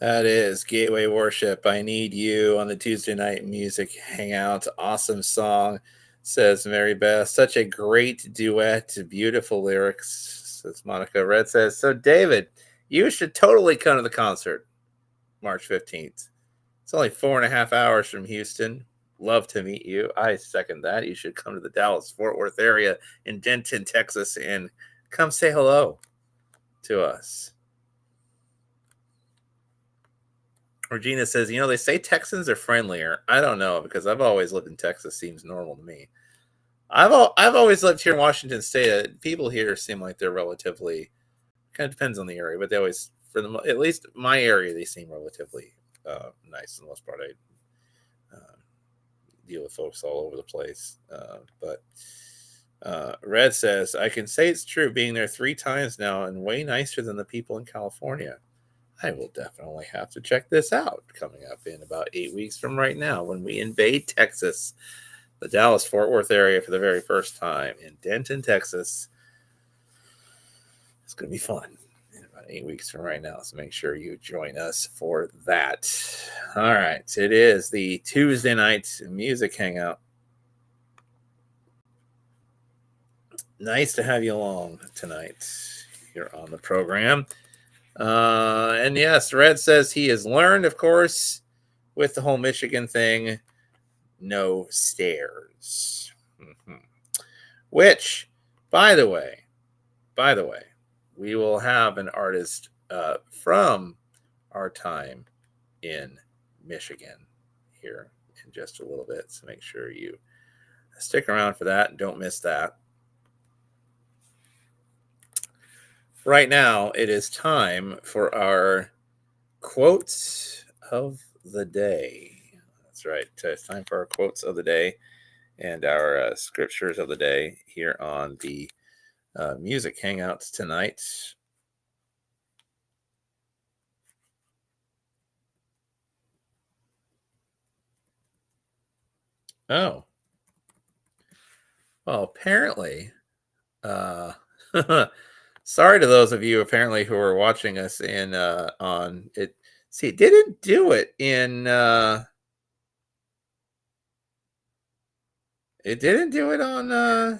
That is Gateway Worship. I Need You on the Tuesday Night Music Hangout. Awesome song, says Mary Beth. Such a great duet. Beautiful lyrics, says Monica. Red says, so David, you should totally come to the concert March 15th. It's only 4.5 hours from Houston. Love to meet you. I second that. You should come to the Dallas Fort Worth area in Denton, Texas, and come say hello to us. Regina says, they say Texans are friendlier. I don't know, because I've always lived in Texas. Seems normal to me. I've always lived here in Washington State. People here seem like they're relatively, kind of depends on the area, but they always, at least my area, they seem relatively nice for the most part. I deal with folks all over the place. But Red says, I can say it's true, being there 3 times now, and way nicer than the people in California. I will definitely have to check this out coming up in about 8 weeks from right now when we invade Texas, the Dallas-Fort Worth area for the very first time in Denton, Texas. It's going to be fun in about 8 weeks from right now, so make sure you join us for that. All right, it is the Tuesday night music hangout. Nice to have you along tonight here on the program. And yes, Red says he has learned, of course, with the whole Michigan thing, no stairs. Which, by the way, we will have an artist from our time in Michigan here in just a little bit. So make sure you stick around for that and don't miss that. Right now, it is time for our quotes of the day. That's right. It's time for our quotes of the day and our scriptures of the day here on the music hangouts tonight. Oh. Well, apparently, sorry to those of you apparently who are watching us in on it. See, it didn't do it in it didn't do it on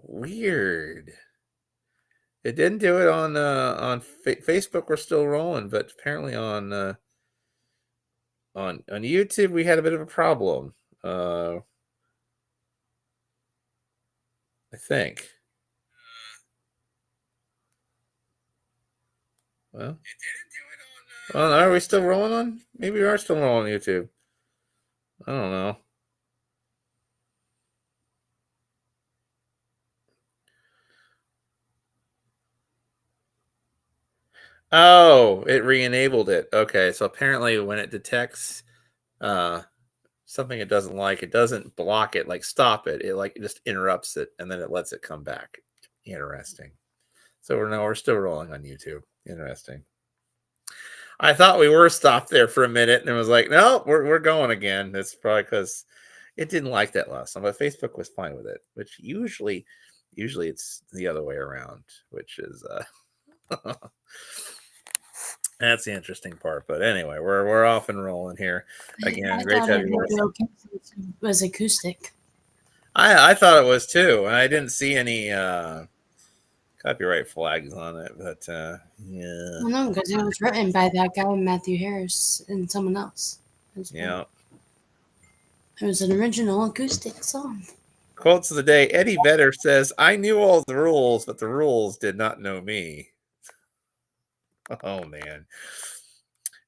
weird. It didn't do it on Facebook. We're still rolling, but apparently on YouTube we had a bit of a problem. I think. Well, are we still rolling on? Maybe we are still rolling on YouTube. I don't know. Oh, it re-enabled it. Okay, so apparently when it detects something it doesn't like, it doesn't block it, like stop it. It just interrupts it and then it lets it come back. Interesting. So we're still rolling on YouTube. Interesting. I thought we were stopped there for a minute and it was like, no, we're going again. It's probably because it didn't like that last time, but Facebook was fine with it, which usually it's the other way around, which is that's the interesting part. But anyway, we're off and rolling here again. Great to have you with us.
It was acoustic.
I thought it was too, and I didn't see any copyright flags on it, but yeah.
Well, no, because it was written by that guy Matthew Harris and someone else.
Yeah.
It was an original acoustic song.
Quotes of the day. Eddie Vedder says, I knew all the rules, but the rules did not know me. Oh, man.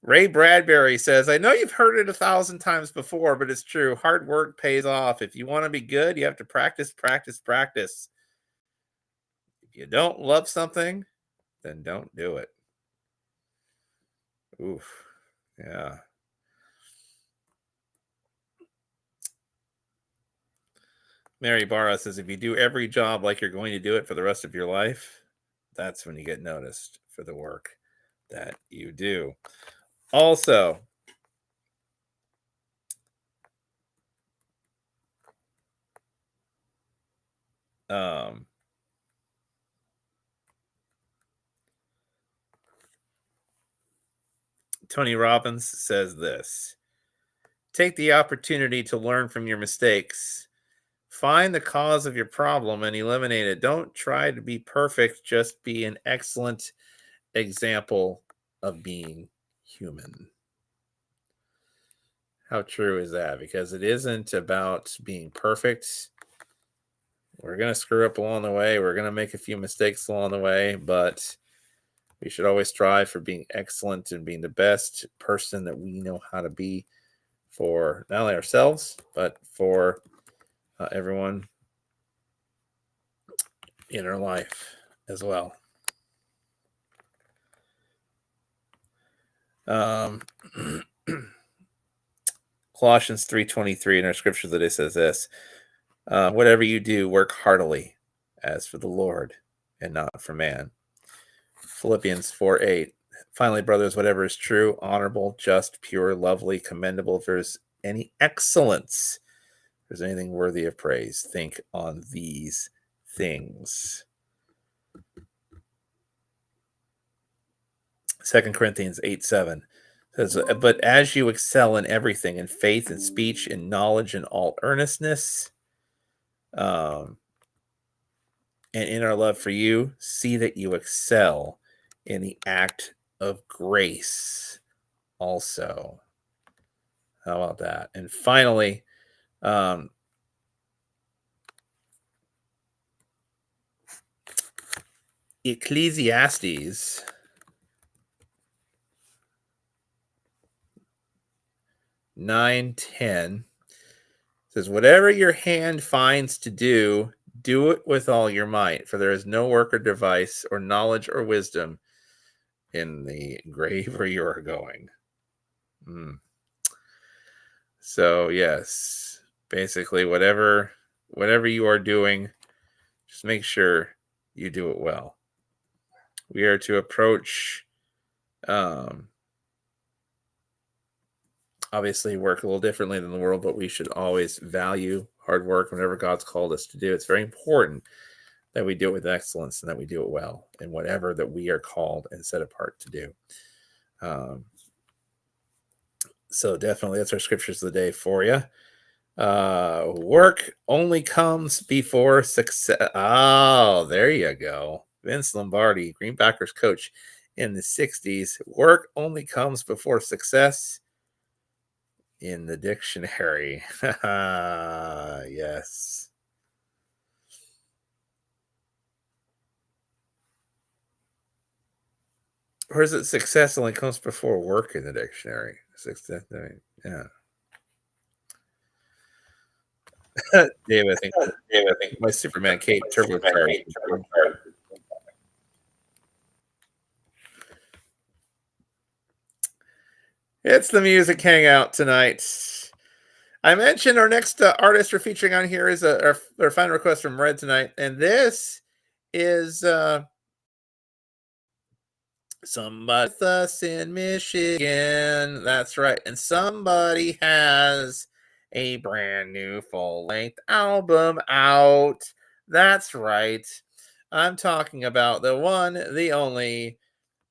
Ray Bradbury says, I know you've heard it 1,000 times before, but it's true. Hard work pays off. If you want to be good, you have to practice, practice, practice. If you don't love something, then don't do it. Oof. Yeah. Mary Barra says, if you do every job like you're going to do it for the rest of your life, that's when you get noticed for the work that you do. Also, Tony Robbins says this: take the opportunity to learn from your mistakes. Find the cause of your problem and eliminate it. Don't try to be perfect, just be an excellent example of being human. How true is that? Because it isn't about being perfect. We're going to screw up along the way. We're going to make a few mistakes along the way, but we should always strive for being excellent and being the best person that we know how to be for not only ourselves, but for everyone in our life as well. Colossians 3:23 in our scripture today says this: whatever you do, work heartily as for the Lord and not for man. Philippians 4:8. Finally, brothers, whatever is true, honorable, just, pure, lovely, commendable, if there's any excellence, if there's anything worthy of praise, think on these things. 2 Corinthians 8:7 says, but as you excel in everything, in faith, in speech, in knowledge, in all earnestness, and in our love for you, see that you excel in the act of grace also. How about that? And finally, Ecclesiastes 9:10 says, whatever your hand finds to do, do it with all your might, for there is no work or device or knowledge or wisdom in the grave where you are going. So yes, basically whatever you are doing, just make sure you do it well. We are to approach obviously work a little differently than the world, but we should always value hard work whenever God's called us to do. It's very important that we do it with excellence and that we do it well in whatever that we are called and set apart to do. So definitely that's our scriptures of the day for you. Work only comes before success. Oh, there you go. Vince Lombardi, Greenbackers coach in the 60s. Work only comes before success in the dictionary. Yes. Or is it success only comes before work in the dictionary? Success, yeah. Dave, I think my Superman cape turbocharged. It's the music hangout tonight. I mentioned our next artist we're featuring on here is our final request from Red tonight, and this is somebody with us in Michigan. That's right, and somebody has a brand new full-length album out. That's right. I'm talking about the one, the only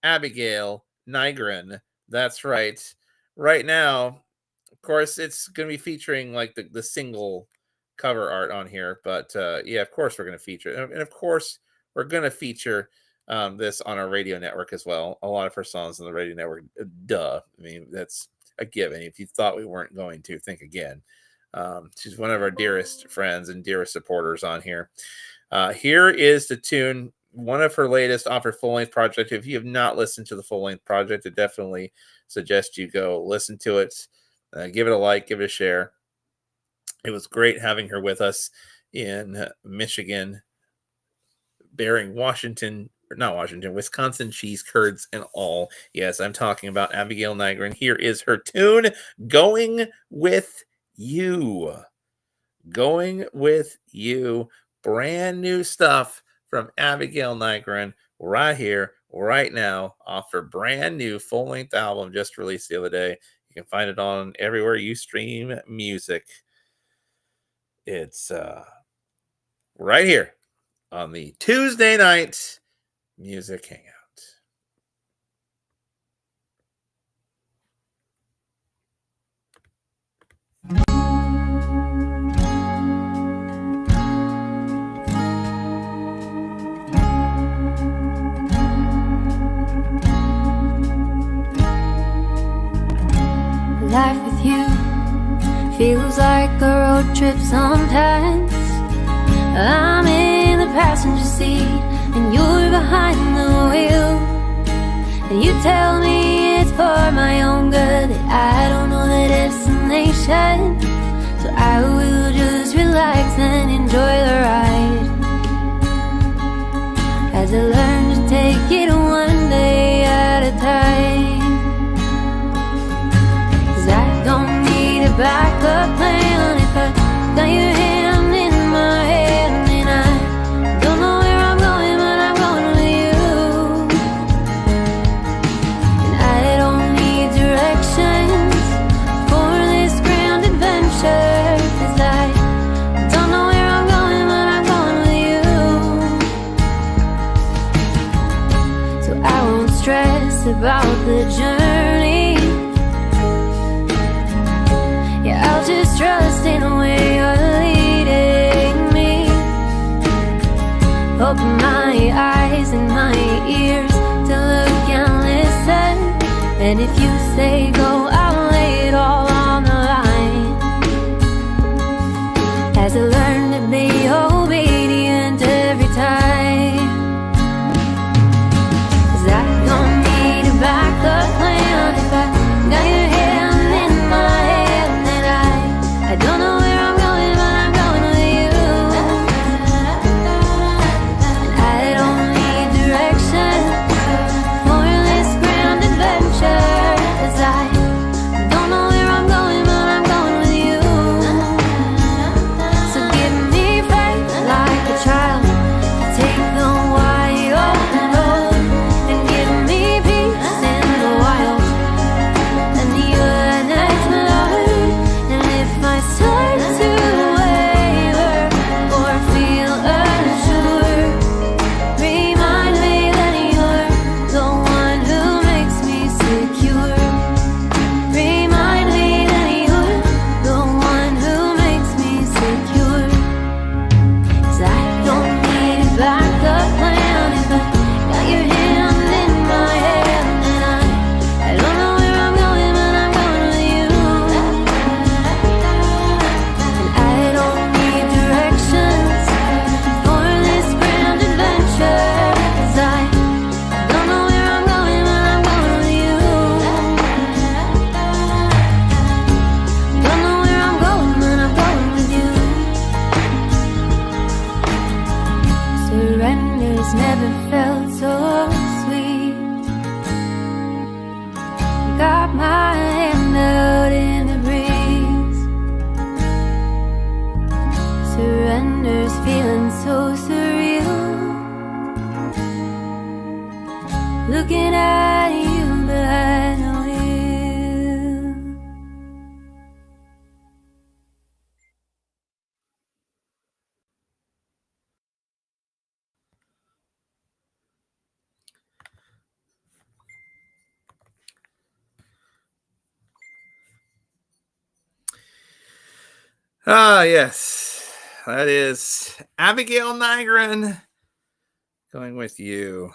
Abigail Nygren. That's right. Right now, of course, it's going to be featuring like the single cover art on here, but yeah, of course we're going to feature it. And of course we're going to feature this on our radio network as well. A lot of her songs on the radio network. Duh. I mean, that's a given. If you thought we weren't going to, think again. She's one of our dearest friends and dearest supporters on here. Here is the tune, one of her latest off her full-length project. If you have not listened to the full-length project, I definitely suggest you go listen to it. Give it a like, give it a share. It was great having her with us in Michigan, bearing Wisconsin cheese curds and all. Yes, I'm talking about Abigail Nygren. Here is her tune, Going With You. Going With You. Brand new stuff from Abigail Nygren right here, right now, off her brand new full-length album just released the other day. You can find it on everywhere you stream music. It's right here on the Tuesday night music hangout.
trip sometimes. I'm in the passenger seat and you're behind the wheel, and you tell me it's for my own good, that I don't know the destination, so I will just relax and enjoy the ride, as I learn to take it one day at a time. 'Cause I don't need a backup plan if I got your hand in my hand, and I don't know where I'm going, but I'm going with you. And I don't need directions for this grand adventure, 'cause I don't know where I'm going, but I'm going with you. So I won't stress about the journey. Yeah, I'll just trust in the way you're leading me. Open my eyes and my ears to look and listen, and if you say go, I'll lay it all on the line, as I learn to be obedient every time. 'Cause I don't need a backup plan if I got your hand in my hand, and I don't know where I'm going, but I'm going with you. And I don't need direction for this grand adventure, 'cause I don't know where I'm going, but I'm going with you. So give me faith like a child to take the wide open road, and give me peace in the wild, and you're next, my Lord. And if I start to waver or feel unsure, remind me that you're the one who makes me secure. Remind me that you're the one who makes me secure. 'Cause I don't need a backup plan if I got your hand in my hand, and I don't know where I'm going, but I'm going with you. And I don't need directions for this grand adventure, 'cause I don't know where I'm going, but I'm going with you. Don't know where I'm going, but I'm going with you. Surrender's never felt so sweet. Got my hand out in the breeze. Surrender's feeling so surreal. Looking at you behind the wheel.
Ah, yes. That is Abigail Nigran going with you.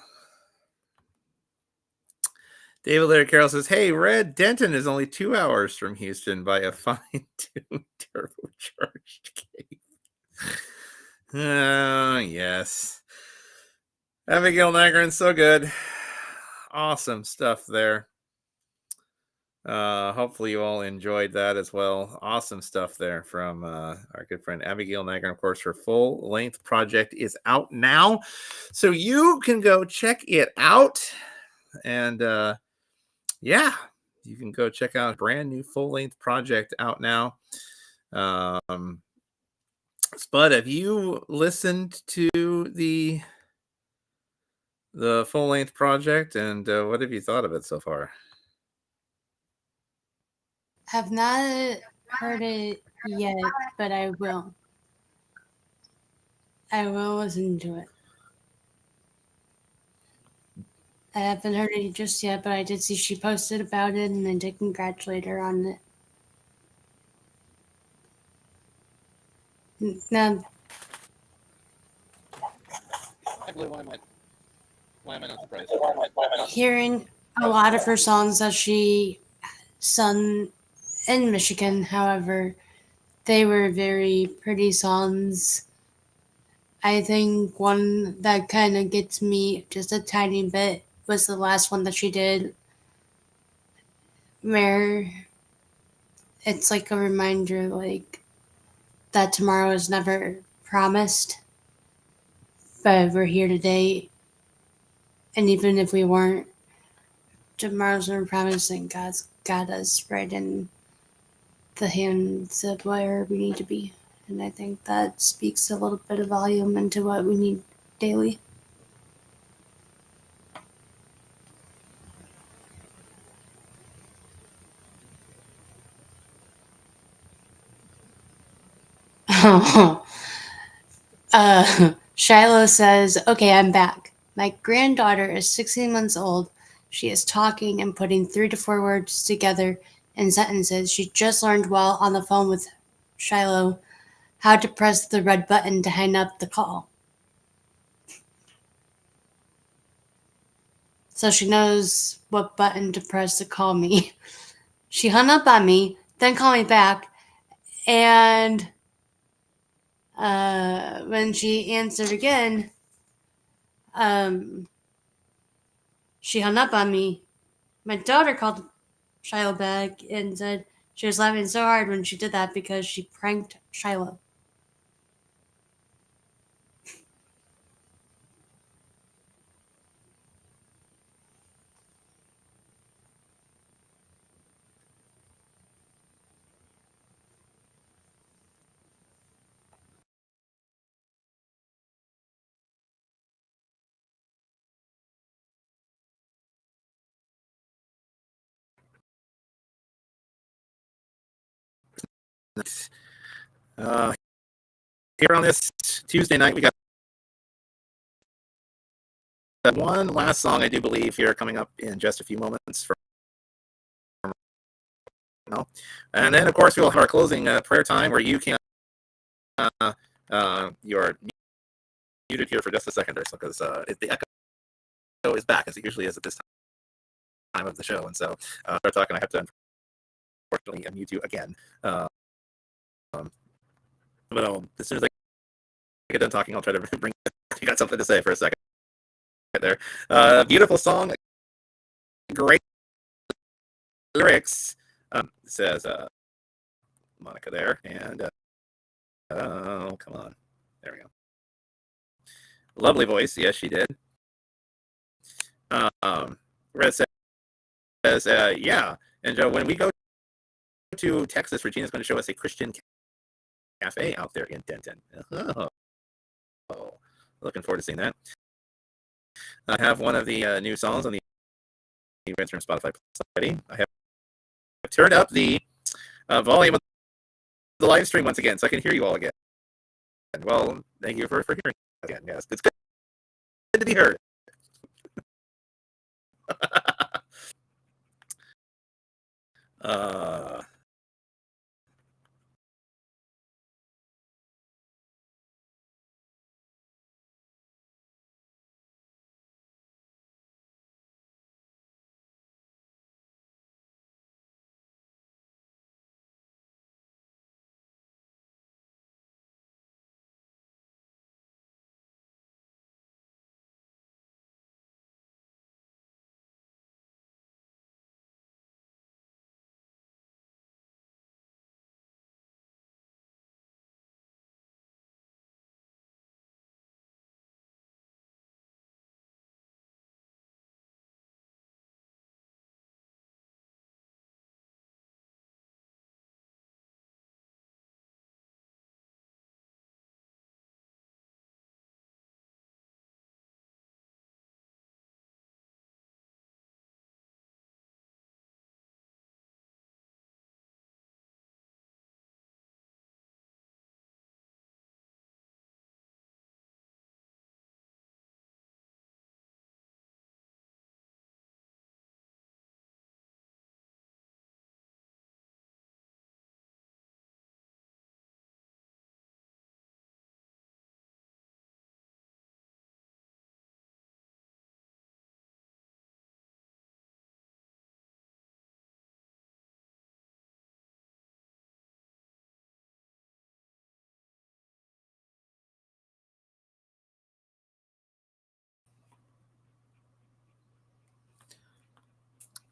David Leonard Carroll says, hey, Red, Denton is only 2 hours from Houston by a fine-tuned turbocharged cave. Oh, yes. Abigail Nigran, so good. Awesome stuff there. Hopefully you all enjoyed that as well. Awesome stuff there from our good friend Abigail Nigran. Of course, her full-length project is out now, so you can go check it out. And yeah, you can go check out a brand new full-length project out now. Spud, have you listened to the full-length project, and what have you thought of it so far?
Have not heard it yet, but I will. I will listen to it. I haven't heard it just yet, but I did see she posted about it, and I did congratulate her on it. Now,
Why am I not surprised?
hearing a lot of her songs that she sung in Michigan, however, they were very pretty songs. I think one that kind of gets me just a tiny bit was the last one that she did, where it's like a reminder, like, that tomorrow is never promised, but we're here today. And even if we weren't, tomorrow's never promised, and God's got us right in the hands of where we need to be. And I think that speaks a little bit of volume into what we need daily. Shiloh says, "Okay, I'm back. My granddaughter is 16 months old. She is talking and putting 3 to 4 words together in sentences. She just learned while on the phone with Shiloh how to press the red button to hang up the call. So she knows what button to press to call me. She hung up on me, then called me back, and when she answered again, she hung up on me. My daughter called Shiloh back and said she was laughing so hard when she did that because she pranked Shiloh."
Uh, here on this Tuesday night, we got that one last song, I do believe, here coming up in just a few moments from now. And then, of course, we'll have our closing prayer time where you can, you're muted here for just a second or so because the echo is back as it usually is at this time of the show. And so, start talking, I have to unfortunately unmute you again. But as soon as I get done talking, I'll try to bring you got something to say for a second there. Beautiful song, great lyrics, says Monica there. And oh, come on. There we go. Lovely voice. Yes, she did. Red says, yeah. And Joe, when we go to Texas, Regina's going to show us a Christian cafe out there in Denton. Oh, looking forward to seeing that. I have one of the new songs on the events from Spotify already. I have turned up the volume of the live stream once again, so I can hear you all again. Well, thank you for hearing again. Yes, it's good to be heard.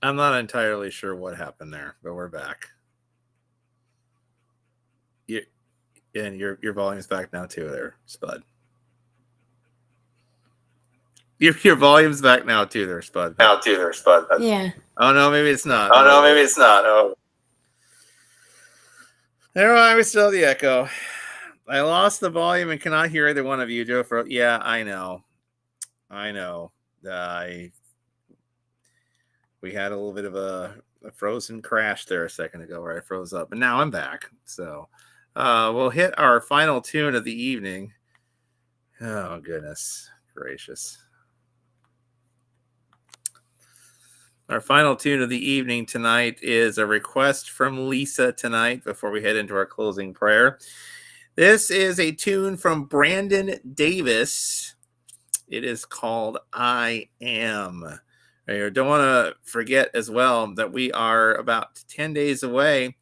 I'm not entirely sure what happened there, but we're back. And your volume's back now too, there, Spud. Your volume's back now too, there, Spud.
Yeah.
Oh no, maybe it's not.
Oh.
There I we still have the echo. I lost the volume and cannot hear either one of you, Joe. Yeah, I know. We had a little bit of a frozen crash there a second ago where I froze up, but now I'm back. So we'll hit our final tune of the evening. Oh, goodness gracious. Our final tune of the evening tonight is a request from Lisa tonight before we head into our closing prayer. This is a tune from Brandon Davis. It is called I Am. I don't want to forget as well that we are about 10 days away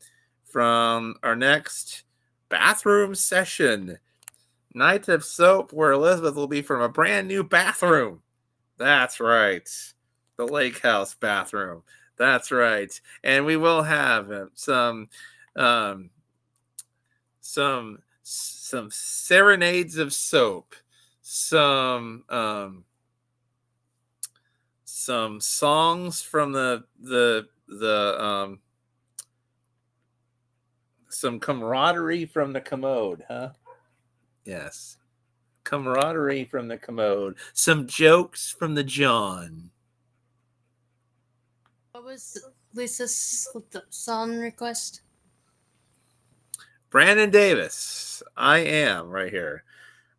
from our next bathroom session. Night of Soap, where Elizabeth will be from a brand new bathroom. That's right. The lake house bathroom. That's right. And we will have some serenades of soap, some songs from some camaraderie from the commode, huh? Yes. Camaraderie from the commode. Some jokes from the John.
What was Lisa's song request?
Brandon Davis, I Am, right here.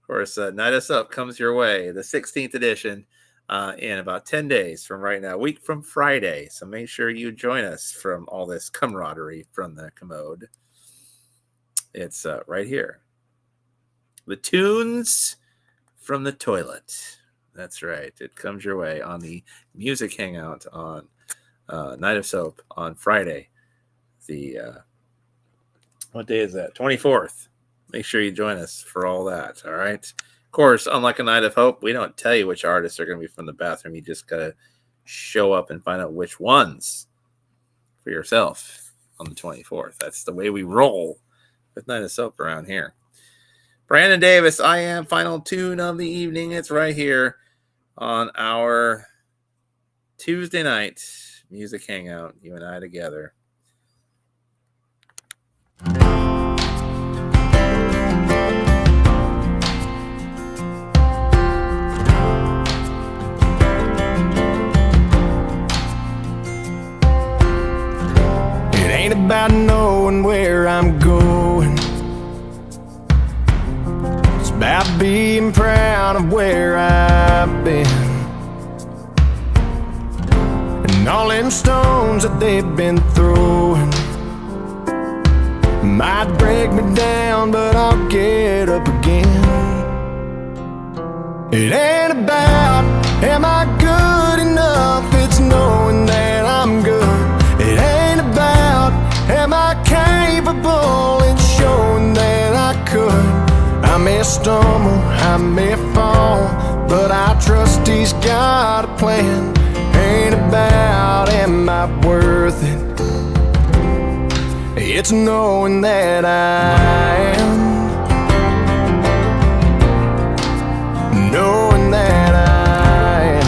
Of course, Night Us Up comes your way, the 16th edition, in about 10 days from right now, a week from Friday. So make sure you join us from all this camaraderie from the commode. It's right here. The tunes from the toilet. That's right. It comes your way on the Music Hangout on Night of Soap on Friday. What day is that? 24th. Make sure you join us for all that. All right. Of course, unlike a Night of Hope, we don't tell you which artists are going to be from the bathroom. You just got to show up and find out which ones for yourself on the 24th. That's the way we roll with Night of Soap around here. Brandon Davis, I Am, final tune of the evening. It's right here on our Tuesday night music hangout, you and I together.
It ain't about knowing where I'm going. It's about being proud of where I've been. And all them stones that they've been throwing might break me down, but I'll get up again. It ain't about am I good enough, it's knowing that I'm good. It ain't about am I capable, it's showing that I could. I may stumble, I may fall, but I trust He's got a plan. Ain't about am I worth it, it's knowing that I am. Knowing that I am.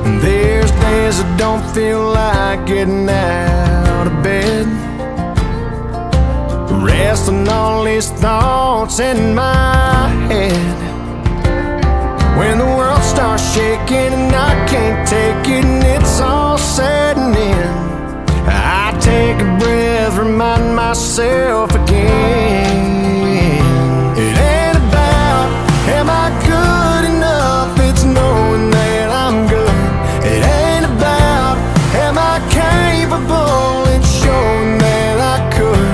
And there's days I don't feel like getting out of bed, resting all these thoughts in my head. When the world starts shaking and I can't take it and it's all setting in, I take a breath, remind myself again. It ain't about am I good enough, it's knowing that I'm good. It ain't about am I capable, it's showing that I could.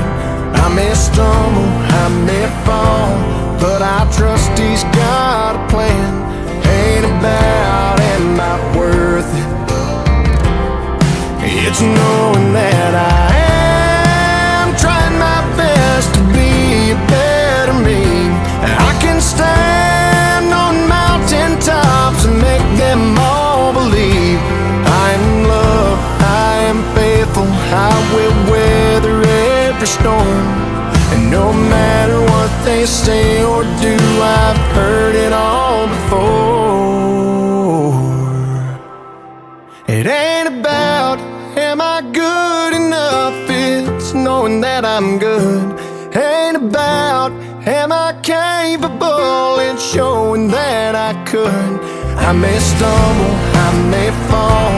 I may stumble, I may fall, but I trust He's got a plan. Ain't about am I worth it, it's knowing that I am. Trying my best to be a better me. I can stand on mountain tops and make And no matter what they say or do, I've heard it all before. It ain't about am I good enough, it's knowing that I'm good. Ain't about am I capable, it's showing that I could. I may stumble, I may fall,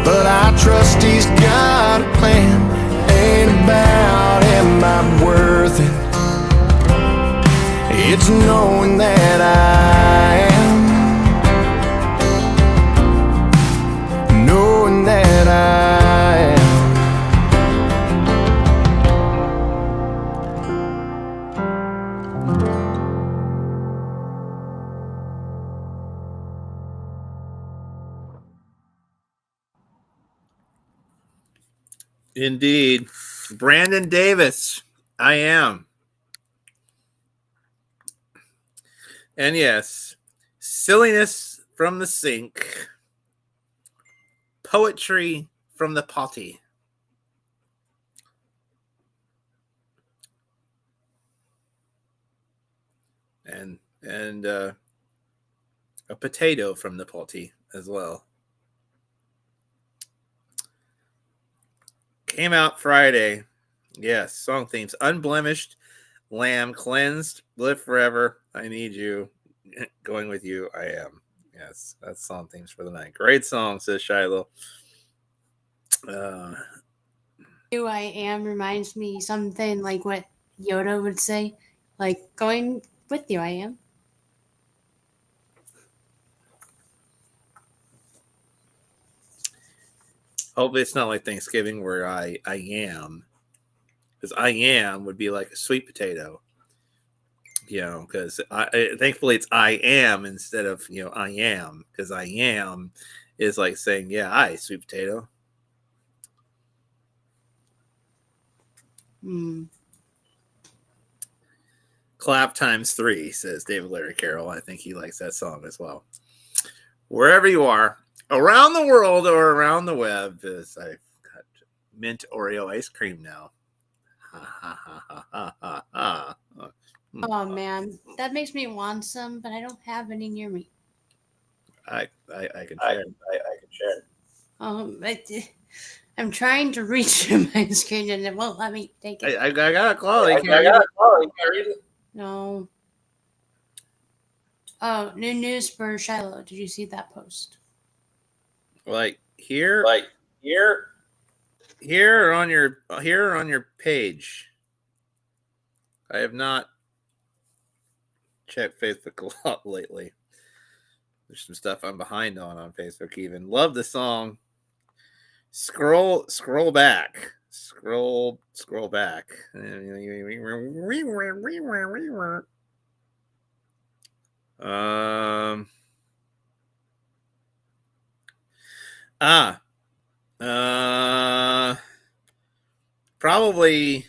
but I trust He's got a plan. Ain't about am I worth it, it's knowing that I am. Knowing that I am.
Indeed. Brandon Davis, I am. And yes, silliness from the sink, poetry from the potty. And a potato from the potty as well. Came out Friday. Yes, song themes. Unblemished, Lamb, Cleansed, Live Forever, I Need You, Going With You, I Am. Yes, that's song themes for the night. Great song, says Shiloh.
Who I am reminds me something like what Yoda would say, like going with you, I am.
Hopefully it's not like Thanksgiving where I am. Because I am would be like a sweet potato. You know, because thankfully it's I am instead of, I am. Because I am is like saying, yeah, I, sweet potato. Clap times 3, says David Larry Carroll. I think he likes that song as well. Wherever you are, around the world or around the web, as I've got mint Oreo ice cream now.
Oh man, that makes me want some, but I don't have any near me.
I can share. I can share.
I'm trying to reach my screen and it won't let me take it.
I got a claw. I can't read it.
No. Oh, new news for Shiloh. Did you see that post?
Like here or on your page. I have not checked Facebook a lot lately. There's some stuff I'm behind on Facebook even. Love the song. Scroll back. Scroll back. Probably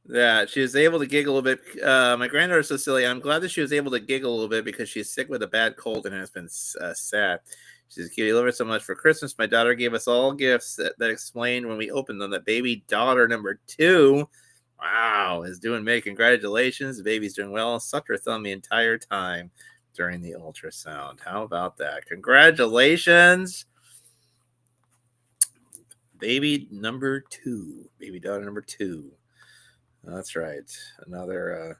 that she was able to giggle a bit. My granddaughter says, "Silly, I'm glad that she was able to giggle a little bit because she's sick with a bad cold and has been sad." She says, "You love her so much for Christmas. My daughter gave us all gifts that explained when we opened them that baby daughter number 2, wow, is doing me. Congratulations. The baby's doing well. Sucked her thumb the entire time during the ultrasound. How about that? Congratulations. Baby number 2. Baby daughter number 2. That's right. Another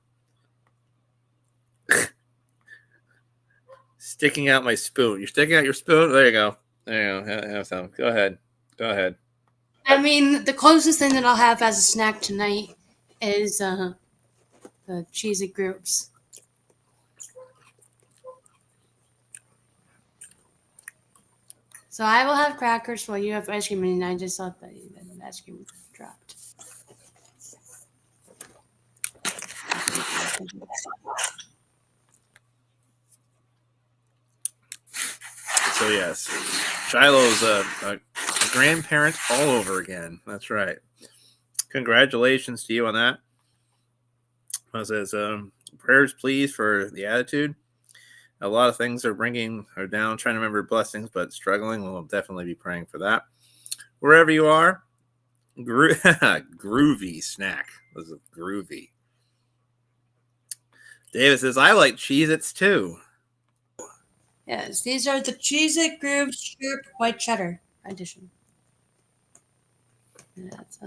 sticking out my spoon. You're sticking out your spoon? There you go. There you go. Have some. Go ahead.
I mean, the closest thing that I'll have as a snack tonight is the cheesy groups. So I will have crackers while you have ice cream, and I just thought that the ice cream dropped.
So yes, Shiloh's a grandparent all over again. That's right. Congratulations to you on that. It says prayers, please, for the attitude. A lot of things are down. Trying to remember blessings, but struggling. We'll definitely be praying for that. Wherever you are, Groovy snack. This is groovy. David says, I like Cheez-Its too.
Yes, these are the Cheez-It Groove Sharp White Cheddar edition. That's,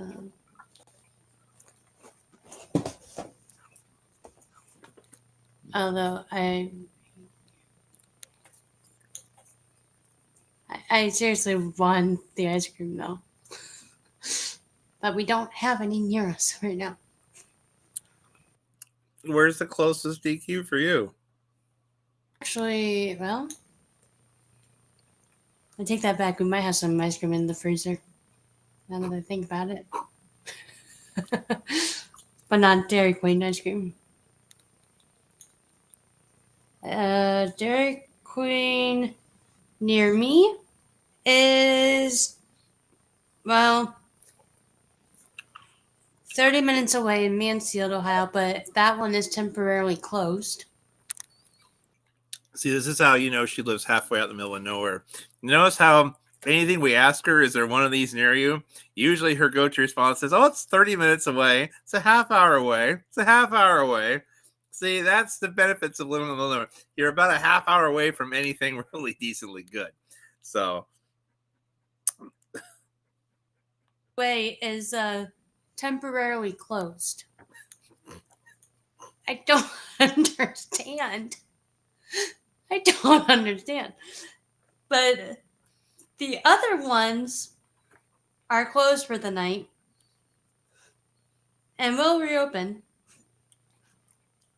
although I seriously want the ice cream though. But we don't have any near us right now.
Where's the closest DQ for you?
Actually, well, I take that back. We might have some ice cream in the freezer. Now that I think about it. But not Dairy Queen ice cream. Dairy Queen near me is, well, 30 minutes away in Mansfield, Ohio, but that one is temporarily closed.
See, this is how you know she lives halfway out in the middle of nowhere. Notice how anything we ask her, is there one of these near you? Usually her go-to response is, oh, it's 30 minutes away. It's a half hour away. It's a half hour away. See, that's the benefits of living in the middle of nowhere. You're about a half hour away from anything really decently good. So.
Way is temporarily closed. I don't understand. I don't understand. But the other ones are closed for the night and will reopen.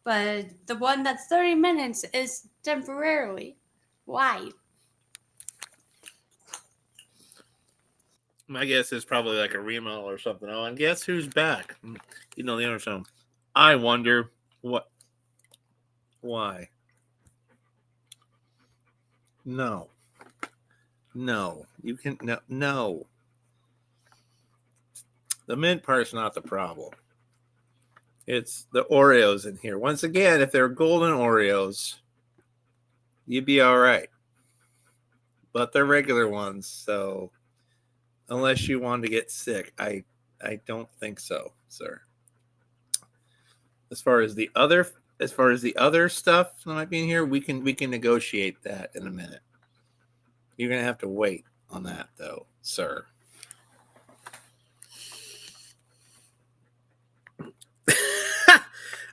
But the one that's 30 minutes is temporarily. Why?
My guess is probably like a remodel or something. Oh, and guess who's back? You know the other song. I wonder what. Why? No. You can no. The mint part's not the problem. It's the Oreos in here. Once again, if they're golden Oreos, you'd be all right. But they're regular ones, so unless you want to get sick, I don't think so, sir. As far as the other stuff that might be in here, we can negotiate that in a minute. You're gonna have to wait on that though, sir.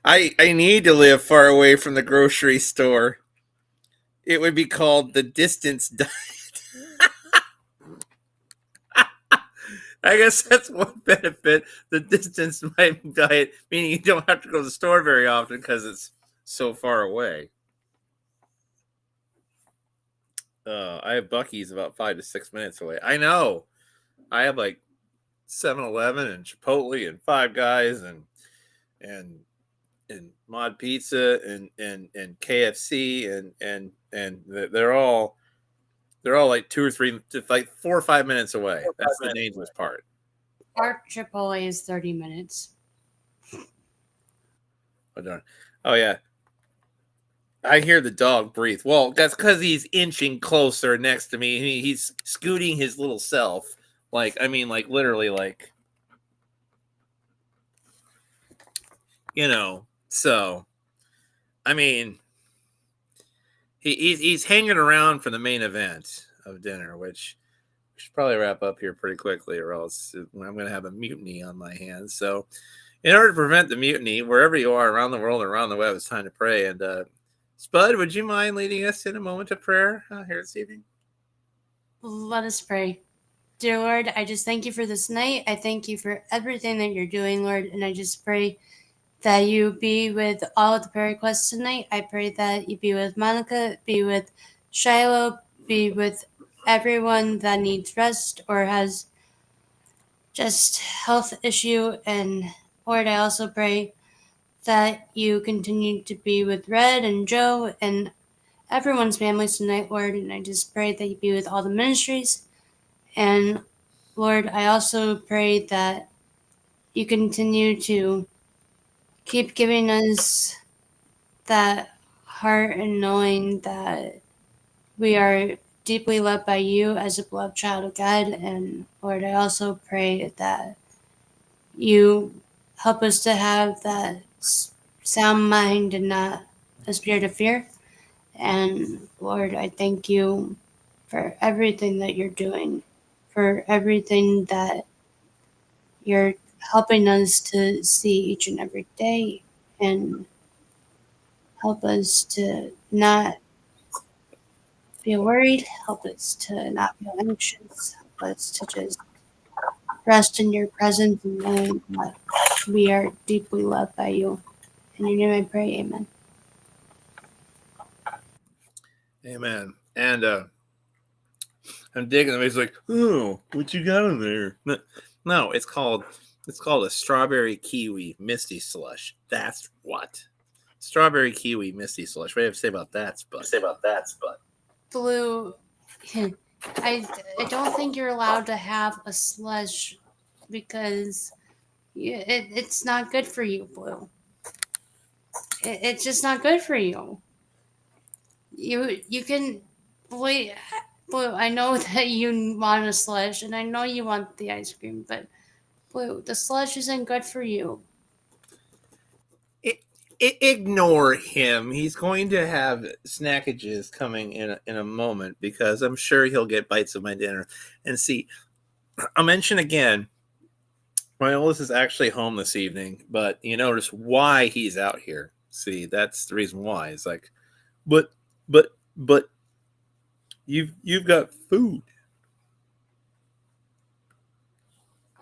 I need to live far away from the grocery store. It would be called the distance diet. I guess that's one benefit. The distance diet, meaning you don't have to go to the store very often because it's so far away. I have Buc-ee's about 5 to 6 minutes away. I know. I have like 7-Eleven and Chipotle and Five Guys and Mod Pizza and KFC and they're all like 2 or 3, like 4 or 5 minutes away. That's the dangerous part.
Our Chipotle is 30 minutes.
Oh darn! Oh yeah. I hear the dog breathe. Well, that's because he's inching closer next to me. He's scooting his little self. Like, I mean, like literally, like, you know. So, I mean, he's hanging around for the main event of dinner, which we should probably wrap up here pretty quickly, or else I'm going to have a mutiny on my hands. So, in order to prevent the mutiny, wherever you are around the world, around the web, it's time to pray. And Spud, would you mind leading us in a moment of prayer here this evening?
Let us pray. Dear Lord, I just thank you for this night. I thank you for everything that you're doing, Lord. And I just pray that you be with all of the prayer requests tonight. I pray that you be with Monica, be with Shiloh, be with everyone that needs rest or has just health issue. And Lord, I also pray that you continue to be with Red and Joe and everyone's families tonight, Lord. And I just pray that you be with all the ministries. And Lord, I also pray that you continue to keep giving us that heart and knowing that we are deeply loved by you as a beloved child of God. And Lord, I also pray that you help us to have that sound mind and not a spirit of fear. And Lord, I thank you for everything that you're doing, for everything that you're helping us to see each and every day, and help us to not feel worried, help us to not feel anxious, help us to just rest in your presence and knowing that we are deeply loved by you. In your name I pray, amen.
Amen. And I'm digging them. He's like, oh, what you got in there? No, it's called a strawberry kiwi misty slush. That's what. Strawberry kiwi misty slush. What do you have to say about that, Spud?
Blue, I don't think you're allowed to have a slush because it's not good for you, Blue. It's just not good for you. You can, Blue, I know that you want a slush, and I know you want the ice cream, but Blue, the slush isn't good for you.
Ignore him. He's going to have snackages coming in a moment because I'm sure he'll get bites of my dinner. And see, I'll mention again, my oldest is actually home this evening, but you notice why he's out here. See, that's the reason why. It's like, but you've got food.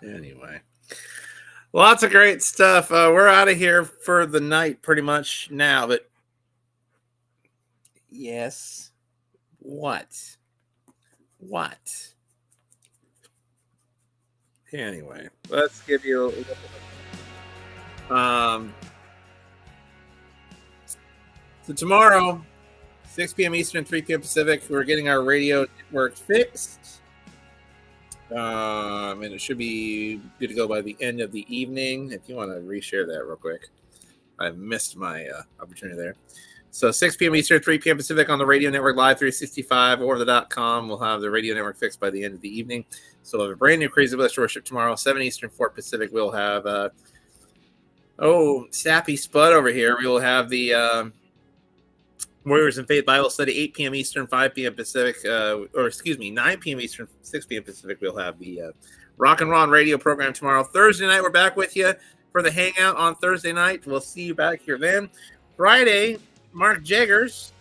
Anyway. Lots of great stuff. We're out of here for the night pretty much now, but yes. What? Anyway, let's give you so tomorrow, 6 p.m. Eastern, 3 p.m. Pacific, we're getting our radio network fixed. And it should be good to go by the end of the evening. If you want to reshare that real quick, I missed my opportunity there. So 6 p.m. Eastern, 3 p.m. Pacific on the Radio Network Live 365 or the .com. We'll have the Radio Network fixed by the end of the evening. So we'll have a brand new Crazy Blessed Worship tomorrow, 7 Eastern, 4 Pacific. We'll have, Sappy Spud over here. We will have the Warriors in Faith Bible Study, 8 p.m. Eastern, 5 p.m. Pacific, 9 p.m. Eastern, 6 p.m. Pacific. We'll have the Rock and Ron radio program tomorrow. Thursday night, we're back with you for the Hangout on Thursday night. We'll see you back here then. Friday, Mark Jaggers,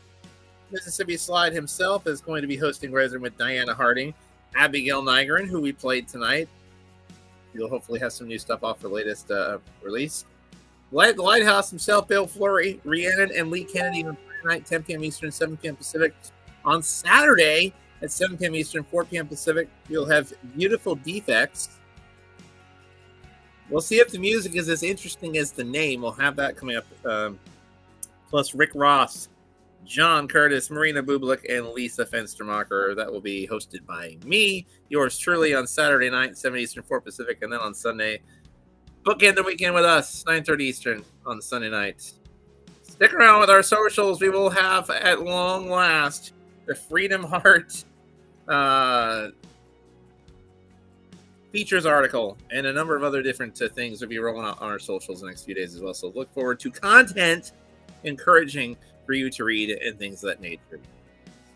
Mississippi Slide himself, is going to be hosting Resident with Diana Harding, Abigail Nigren, who we played tonight. You'll hopefully have some new stuff off the latest release. The Lighthouse himself, Bill Flurry, Rhiannon, and Lee Kennedy on Friday night, 10 p.m. Eastern, 7 p.m. Pacific. On Saturday at 7 p.m. Eastern, 4 p.m. Pacific, we'll have Beautiful Defects. We'll see if the music is as interesting as the name. We'll have that coming up. Plus Rick Ross, John Curtis, Marina Bublik, and Lisa Fenstermacher. That will be hosted by me, yours truly, on Saturday night, 7 Eastern, 4 Pacific, and then on Sunday, bookend the weekend with us, 9:30 Eastern on Sunday night. Stick around with our socials. We will have, at long last, the Freedom Heart features article and a number of other different things will be rolling out on our socials the next few days as well. So look forward to content encouraging for you to read and things of that nature.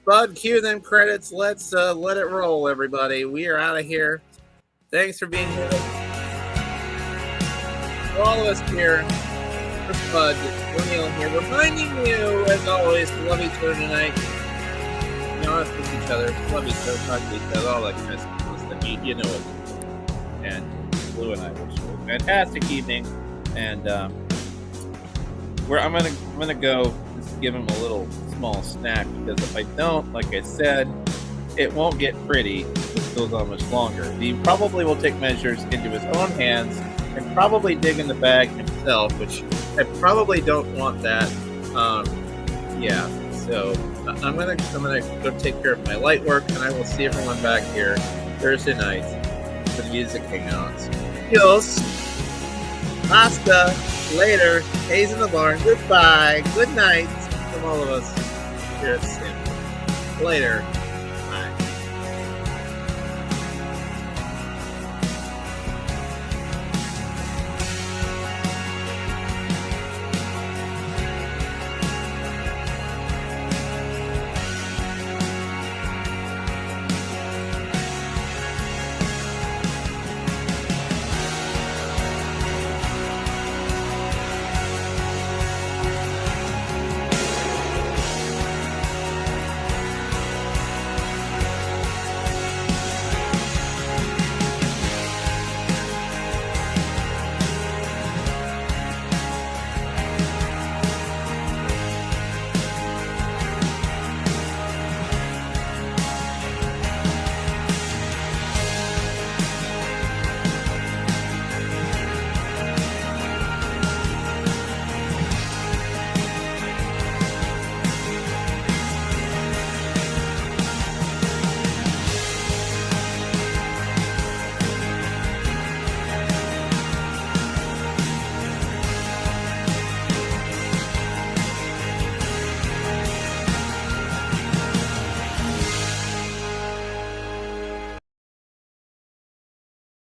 Bud, cue them credits. Let's let it roll, everybody. We are out of here. Thanks for being here. For all of us here, for Bud, O'Neill here, reminding you, as always, to love each other tonight. Be honest with each other. Love each other, talk to each other, all that kind of stuff. You know it. And Blue and I wish you a fantastic evening. And I'm gonna go just give him a little small snack, because if I don't, like I said, it won't get pretty if it goes on much longer. He probably will take measures into his own hands and probably dig in the bag himself, which I probably don't want that. So I'm gonna go take care of my light work, and I will see everyone back here Thursday night for the music hangouts. Adios. Hasta. Later. Hayes in the barn. Goodbye. Good night from all of us here at Sim. Later.